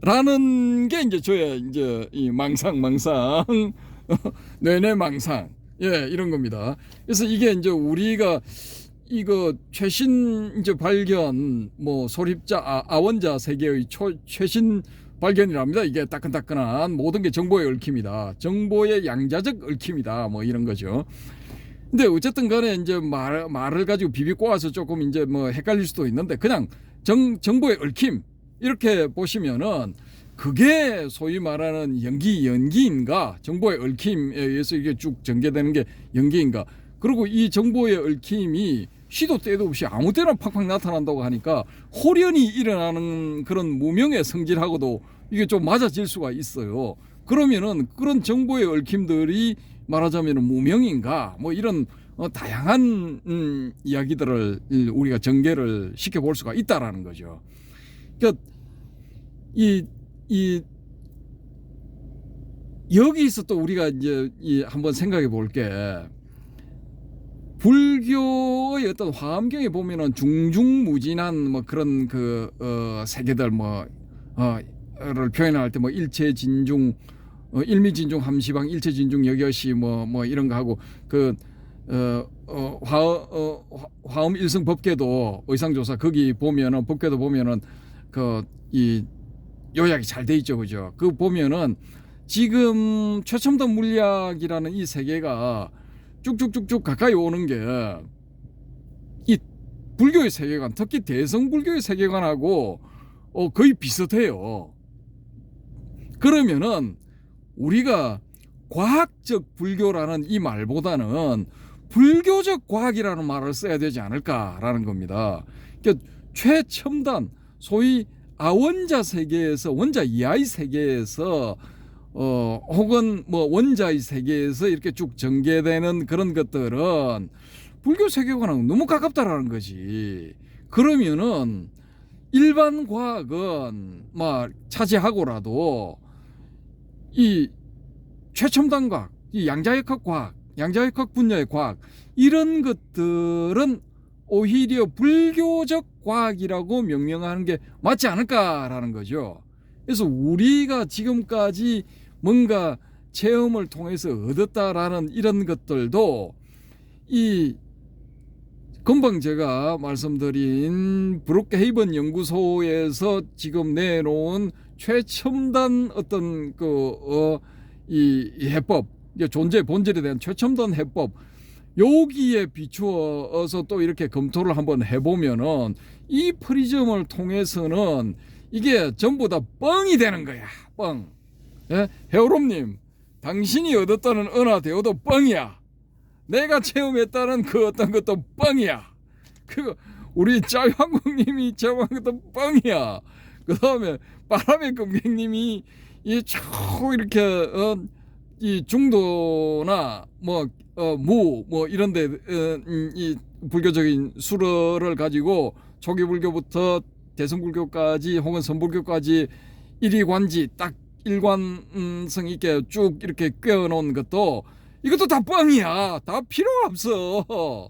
라는 게 이제 저의 이제 이 망상 뇌뇌망상 이런 겁니다. 그래서 이게 이제 우리가 이거 최신 이제 발견 뭐 소립자 아원자 세계의 최신 발견이랍니다. 이게 따끈따끈한 모든 게 정보의 얽힘이다. 정보의 양자적 얽힘이다. 뭐 이런 거죠. 근데 어쨌든 간에 이제 말을 가지고 비비 꼬아서 조금 이제 뭐 헷갈릴 수도 있는데 그냥 정보의 얽힘 이렇게 보시면은 그게 소위 말하는 연기인가 정보의 얽힘에 의해서 이게 쭉 전개되는 게 연기인가. 그리고 이 정보의 얽힘이 시도 때도 없이 아무 때나 팍팍 나타난다고 하니까 호련히 일어나는 그런 무명의 성질하고도 이게 좀 맞아질 수가 있어요. 그러면은 그런 정보의 얽힘들이 말하자면 무명인가 뭐 이런 다양한 이야기들을 우리가 전개를 시켜볼 수가 있다라는 거죠. 그러니까 여기서 또 우리가 이제 한번 생각해 볼게. 불교의 어떤 화엄경에 보면은 중중무진한 뭐 그런 세계들 를 표현할 때 뭐 일체진중 일미진중 함시방 일체진중 여겨시 뭐 이런 거 하고 화엄 일성 법계도 의상조사 거기 보면은 법계도 보면은 이 요약이 잘 돼 있죠, 그죠? 그 보면은 지금 최첨단 물리학이라는 이 세계가 쭉쭉쭉쭉 가까이 오는 게 이 불교의 세계관, 특히 대성불교의 세계관하고 거의 비슷해요. 그러면은 우리가 과학적 불교라는 이 말보다는 불교적 과학이라는 말을 써야 되지 않을까라는 겁니다. 그러니까 최첨단 소위 아원자 세계에서 원자 이하의 세계에서 혹은 뭐 원자의 세계에서 이렇게 쭉 전개되는 그런 것들은 불교 세계관하고 너무 가깝다라는 거지. 그러면은 일반 과학은 막 차지하고라도 이 최첨단 과학, 이 양자역학 과학, 양자역학 분야의 과학 이런 것들은 오히려 불교적 과학이라고 명명하는 게 맞지 않을까라는 거죠. 그래서 우리가 지금까지 뭔가 체험을 통해서 얻었다라는 이런 것들도 이 금방 제가 말씀드린 브룩헤이븐 연구소에서 지금 내놓은 최첨단 어떤 이 해법, 존재의 본질에 대한 최첨단 해법 여기에 비추어서 또 이렇게 검토를 한번 해보면은 이 프리즘을 통해서는 이게 전부 다 뻥이 되는 거야. 뻥. 예? 헤어롬님, 당신이 얻었다는 은하대오도 뻥이야. 내가 체험했다는 그 어떤 것도 뻥이야. 우리 짜유한국님이 체험한 것도 뻥이야. 그 다음에 바람의 금객님이 쭉 이렇게 이 중도나 뭐 이런데 이 불교적인 수러를 가지고 초기불교부터 대성불교까지 혹은 선불교까지 일이관지 딱 일관성 있게 쭉 이렇게 꿰어놓은 것도 이것도 다 뻥이야. 다 필요 없어.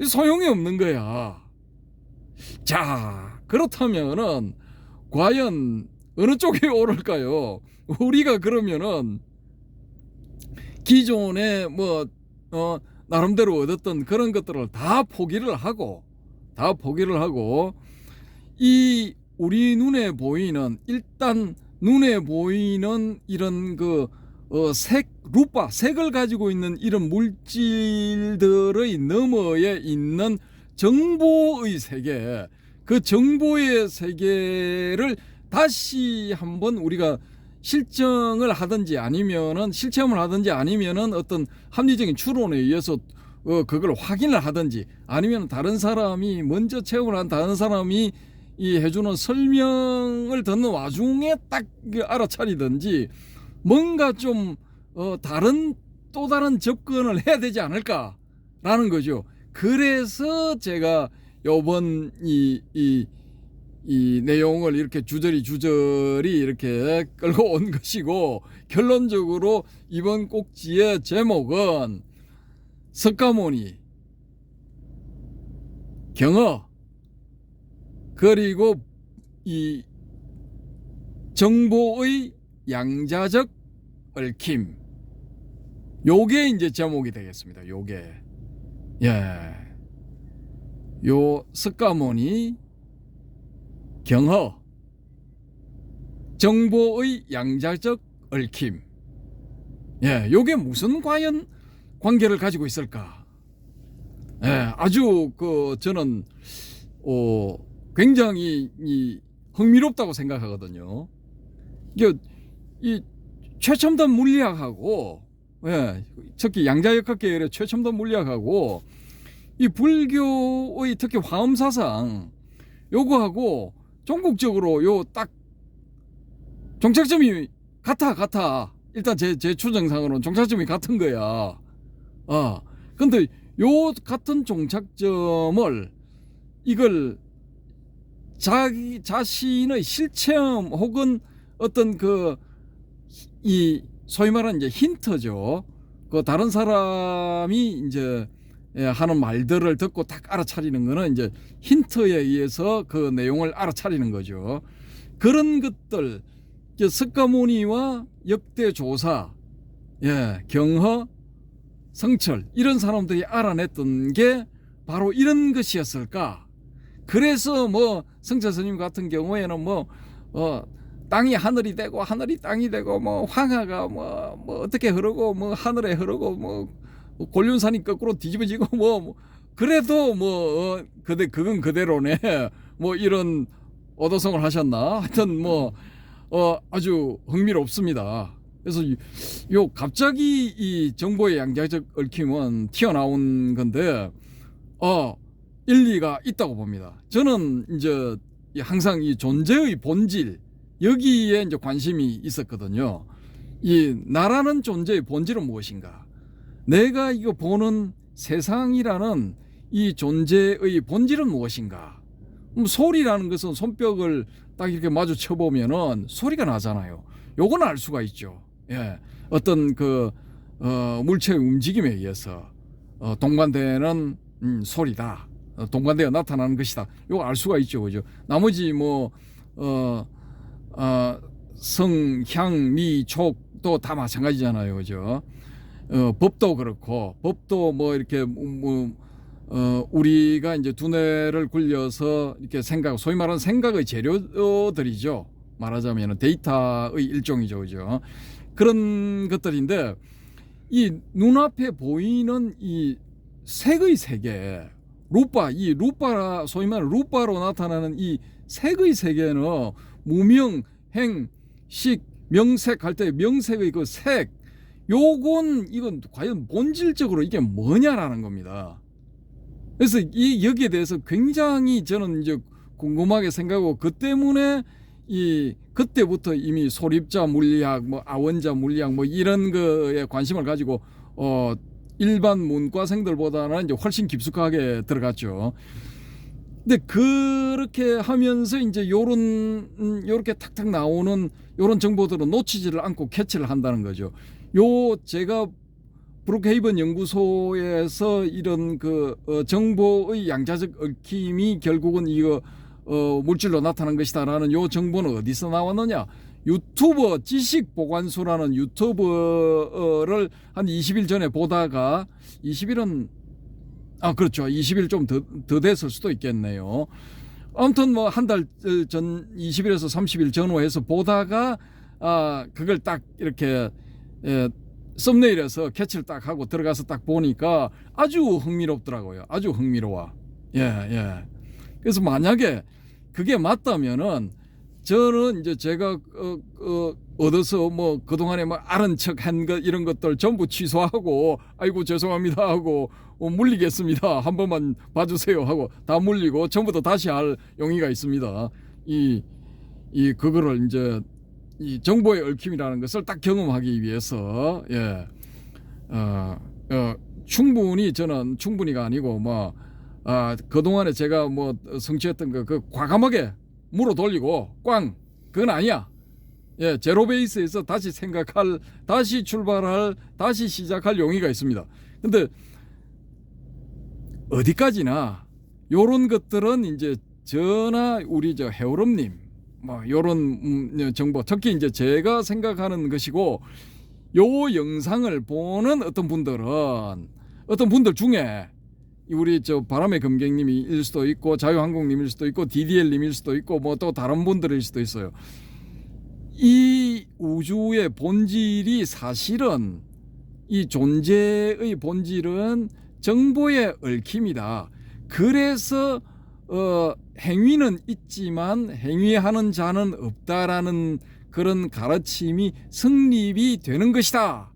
소용이 없는 거야. 자, 그렇다면은 과연 어느 쪽에 오를까요? 우리가 그러면은 기존에 나름대로 얻었던 그런 것들을 다 포기를 하고 이 우리 눈에 보이는, 일단 눈에 보이는 이런 루파, 색을 가지고 있는 이런 물질들의 너머에 있는 정보의 세계, 그 정보의 세계를 다시 한번 우리가 실증을 하든지 아니면은 실체험을 하든지 아니면은 어떤 합리적인 추론에 의해서 그걸 확인을 하든지, 아니면 다른 사람이 먼저 체험을 한 다른 사람이 이 해주는 설명을 듣는 와중에 딱 알아차리든지 뭔가 좀 또 다른 접근을 해야 되지 않을까라는 거죠. 그래서 제가 요번 이 내용을 이렇게 주저리 이렇게 끌고 온 것이고, 결론적으로 이번 꼭지의 제목은 석가모니, 경어, 그리고 이 정보의 양자적 얽힘, 요게 이제 제목이 되겠습니다. 요게, 요 석가모니, 경허, 정보의 양자적 얽힘, 요게 무슨 과연 관계를 가지고 있을까? 아주 저는 굉장히 흥미롭다고 생각하거든요. 이 최첨단 물리학하고, 특히 양자역학 계열의 최첨단 물리학하고 이 불교의 특히 화엄사상 요거하고 종국적으로 요 딱 종착점이 같아. 일단 제 추정상으로는 종착점이 같은 거야. 근데 요 같은 종착점을 이걸 자기 자신의 실체험 혹은 어떤 이 소위 말하는 이제 힌트죠. 다른 사람이 이제 하는 말들을 듣고 딱 알아차리는 거는 이제 힌트에 의해서 그 내용을 알아차리는 거죠. 그런 것들, 석가모니와 역대 조사, 경허, 성철, 이런 사람들이 알아냈던 게 바로 이런 것이었을까? 그래서 성철 스님 같은 경우에는 땅이 하늘이 되고 하늘이 땅이 되고 황하가 어떻게 흐르고 하늘에 흐르고 곤륜산이 거꾸로 뒤집어지고 그래도 그건 그대로네 이런 어도성을 하셨나? 하여튼 아주 흥미롭습니다. 그래서 갑자기 이 정보의 양자적 얽힘은 튀어나온 건데 일리가 있다고 봅니다. 저는 이제 항상 이 존재의 본질, 여기에 이제 관심이 있었거든요. 이 나라는 존재의 본질은 무엇인가? 내가 이거 보는 세상이라는 이 존재의 본질은 무엇인가? 소리라는 것은 손뼉을 딱 이렇게 마주쳐 보면은 소리가 나잖아요. 요건 알 수가 있죠. 어떤 물체의 움직임에 의해서 동반되는 소리다. 동반되어 나타나는 것이다. 요거 알 수가 있죠, 그죠? 나머지 성, 향, 미, 촉도 다 마찬가지잖아요, 그죠? 법도 그렇고, 법도 이렇게 우리가 이제 두뇌를 굴려서 이렇게 소위 말하는 생각의 재료들이죠. 말하자면 데이터의 일종이죠, 그죠? 그런 것들인데, 이 눈앞에 보이는 이 색의 세계, 루파, 소위 말하는 루파로 나타나는 이 색의 세계는 무명, 행, 식, 명색 할 때 명색의 그 색, 이건 과연 본질적으로 이게 뭐냐라는 겁니다. 그래서 여기에 대해서 굉장히 저는 이제 궁금하게 생각하고, 그 때문에 그때부터 이미 소립자 물리학, 아원자 물리학 이런 거에 관심을 가지고 일반 문과생들보다는 이제 훨씬 깊숙하게 들어갔죠. 근데 그렇게 하면서 이제 요렇게 탁탁 나오는 요런 정보들은 놓치지를 않고 캐치를 한다는 거죠. 제가 브룩헤이븐 연구소에서 이런 정보의 양자적 얽힘이 결국은 물질로 나타난 것이다라는 요 정보는 어디서 나왔느냐? 유튜버 지식보관수라는 유튜버를 한 20일 전에 보다가 20일은 그렇죠. 20일 좀 더 됐을 수도 있겠네요. 아무튼 뭐 한 달 전 20일에서 30일 전후해서 보다가 그걸 딱 이렇게 썸네일에서 캐치를 딱 하고 들어가서 딱 보니까 아주 흥미롭더라고요. 아주 흥미로워. 예. 그래서 만약에 그게 맞다면은 저는 이제 제가 얻어서 뭐 그동안에 뭐 아는 척 한 것 이런 것들 전부 취소하고 아이고 죄송합니다 하고 물리겠습니다. 한 번만 봐주세요 하고 다 물리고 전부 다 다시 할 용의가 있습니다. 그거를 이제 이 정보의 얽힘이라는 것을 딱 경험하기 위해서 충분히 저는 충분히가 아니고 뭐 그동안에 제가 뭐 성취했던 거 그 과감하게 물어 돌리고 꽝 그건 아니야. 제로 베이스에서 다시 생각할, 다시 출발할, 다시 시작할 용의가 있습니다. 근데 어디까지나 요런 것들은 이제 저나 우리 저 해오름님 뭐 요런 정보 특히 이제 제가 생각하는 것이고 요 영상을 보는 어떤 분들 중에 우리 저 바람의 검객님일 수도 있고 자유항공님일 수도 있고 DDL님일 수도 있고 뭐 또 다른 분들일 수도 있어요. 이 우주의 본질이 사실은 이 존재의 본질은 정보의 얽힘이다. 그래서 행위는 있지만 행위하는 자는 없다라는 그런 가르침이 성립이 되는 것이다.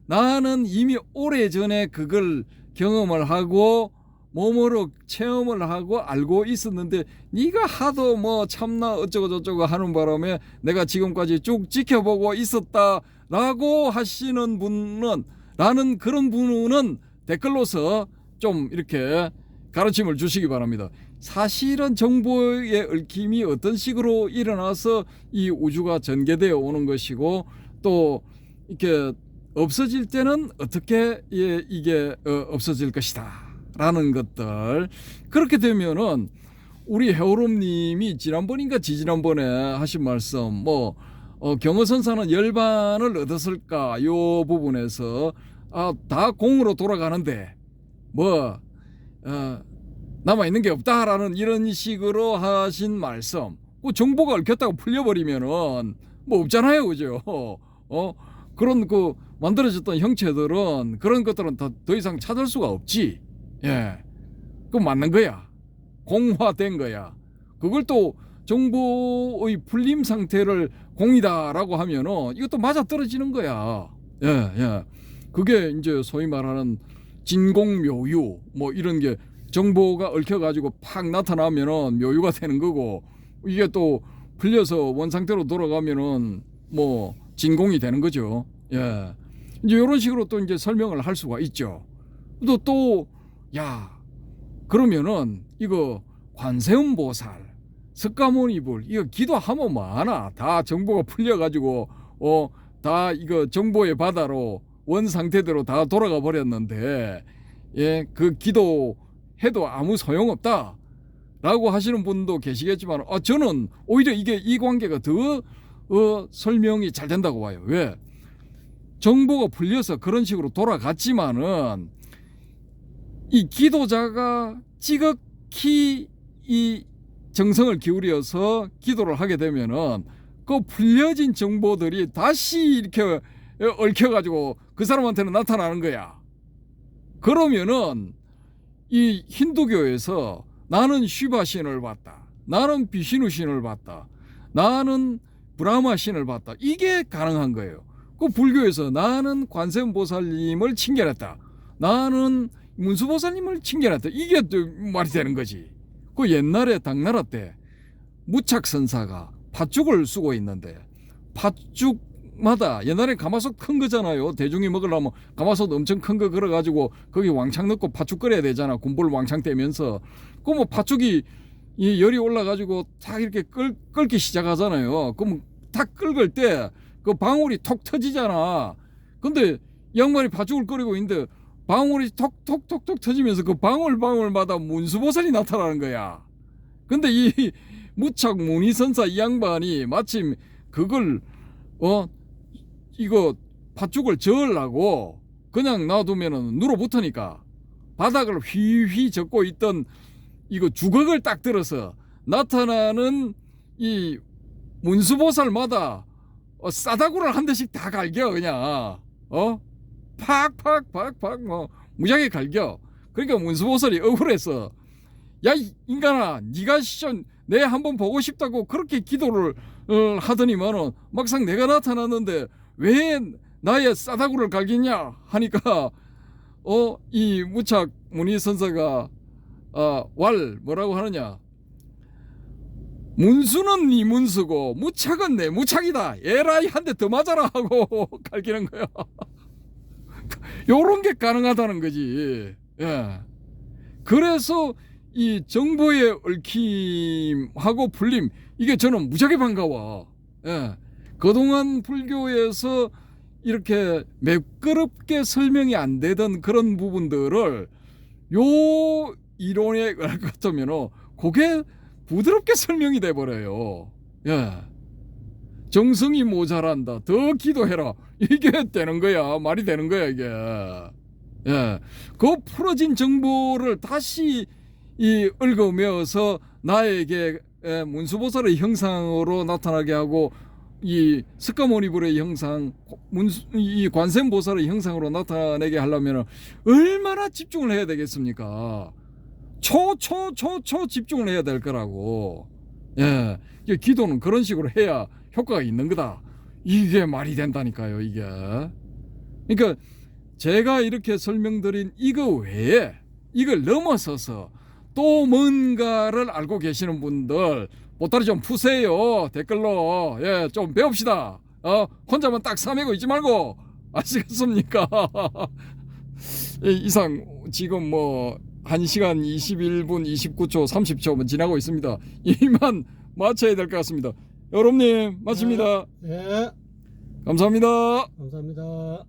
나는 이미 오래전에 그걸 경험을 하고 몸으로 체험을 하고 알고 있었는데 네가 하도 뭐 참나 어쩌고 저쩌고 하는 바람에 내가 지금까지 쭉 지켜보고 있었다라고 하시는 분은 라는 그런 분은 댓글로서 좀 이렇게 가르침을 주시기 바랍니다. 사실은 정보의 얽힘이 어떤 식으로 일어나서 이 우주가 전개되어 오는 것이고 또 이렇게 없어질 때는 어떻게 이게 없어질 것이다 라는 것들. 그렇게 되면은 우리 해오름님이 지난번인가 지지난번에 하신 말씀 뭐 경어선사는 열반을 얻었을까 요 부분에서 다 공으로 돌아가는데 뭐 남아있는 게 없다라는 이런 식으로 하신 말씀, 그 정보가 얽혔다고 풀려버리면은 뭐 없잖아요, 그죠? 그런 그 만들어졌던 형체들은 그런 것들은 더 이상 찾을 수가 없지. 그거 맞는 거야. 공화된 거야. 그걸 또 정보의 풀림 상태를 공이다라고 하면은 이것도 맞아 떨어지는 거야. 그게 이제 소위 말하는 진공묘유 뭐 이런 게 정보가 얽혀가지고 팍 나타나면은 묘유가 되는 거고 이게 또 풀려서 원상태로 돌아가면은 뭐 진공이 되는 거죠. 이제 이런 식으로 또 이제 설명을 할 수가 있죠. 그러면은 이거 관세음보살, 석가모니불 이거 기도하면 뭐하나 다 정보가 풀려가지고 다 이거 정보의 바다로 원 상태대로 다 돌아가 버렸는데 그 기도해도 아무 소용없다 라고 하시는 분도 계시겠지만 저는 오히려 이 관계가 더 설명이 잘 된다고 봐요. 왜? 정보가 풀려서 그런 식으로 돌아갔지만은 이 기도자가 지극히 이 정성을 기울여서 기도를 하게 되면은 그 풀려진 정보들이 다시 이렇게 얽혀가지고 그 사람한테는 나타나는 거야. 그러면은 이 힌두교에서 나는 시바 신을 봤다, 나는 비시누 신을 봤다, 나는 브라마 신을 봤다, 이게 가능한 거예요. 그 불교에서 나는 관세음보살님을 칭견했다, 나는 문수보살님을 칭견했다, 이게 또 말이 되는 거지. 그 옛날에 당나라 때 무착선사가 팥죽을 쓰고 있는데 팥죽마다 옛날에 가마솥 큰 거잖아요. 대중이 먹으려면 가마솥 엄청 큰 거 걸어가지고 거기 왕창 넣고 팥죽 끓여야 되잖아. 군불 왕창 떼면서. 그 뭐 팥죽이 이 열이 올라가지고 탁 이렇게 끓기 시작하잖아요. 그럼 탁 끓을 때 그 방울이 톡 터지잖아. 근데 양반이 팥죽을 끓이고 있는데 방울이 톡톡톡톡 터지면서 그 방울마다 문수보살이 나타나는 거야. 근데 이 무착 무니선사 이 양반이 마침 그걸 이거 팥죽을 저으려고 그냥 놔두면은 눌어붙으니까 바닥을 휘휘 젓고 있던 이거 주걱을 딱 들어서 나타나는 이 문수보살마다 싸다구를 한 대씩 다 갈겨 그냥 팍팍팍팍 뭐 무지하게 갈겨. 그러니까 문수보살이 억울해서 야 이 인간아 네가 내 한번 보고 싶다고 그렇게 기도를 하더니만은 막상 내가 나타났는데 왜 나의 싸다구를 갈기냐 하니까 이 무착 문의선사가 뭐라고 하느냐, 문수는 네 문수고 무착은 내 무착이다, 에라이 한 대 더 맞아라 하고 갈기는 거야. 요런 게 가능하다는 거지. 예. 그래서 이 정보의 얽힘하고 풀림, 이게 저는 무지하게 반가워. 예. 그동안 불교에서 이렇게 매끄럽게 설명이 안 되던 그런 부분들을 요 이론에 의할 것 같으면 그게 부드럽게 설명이 돼 버려요. 예. 정성이 모자란다, 더 기도해라, 이게 되는 거야. 말이 되는 거야 이게. 예. 그 풀어진 정보를 다시 얽어매어서 나에게 문수보살의 형상으로 나타나게 하고 이 석가모니불의 형상, 이 관세음보살의 형상으로 나타내게 하려면 얼마나 집중을 해야 되겠습니까? 초 집중을 해야 될 거라고. 예, 기도는 그런 식으로 해야 효과가 있는 거다. 이게 말이 된다니까요, 이게. 그러니까 제가 이렇게 설명드린 이거 외에 이걸 넘어서서 또 뭔가를 알고 계시는 분들 보따리 좀 푸세요. 댓글로. 예, 좀 배웁시다. 혼자만 딱 싸매고 있지 말고. 아시겠습니까? 이상 지금 뭐 1시간 21분 29초 30초 지나고 있습니다. 이만 마쳐야 될 것 같습니다. 여러분님 마칩니다. 네. 감사합니다. 감사합니다.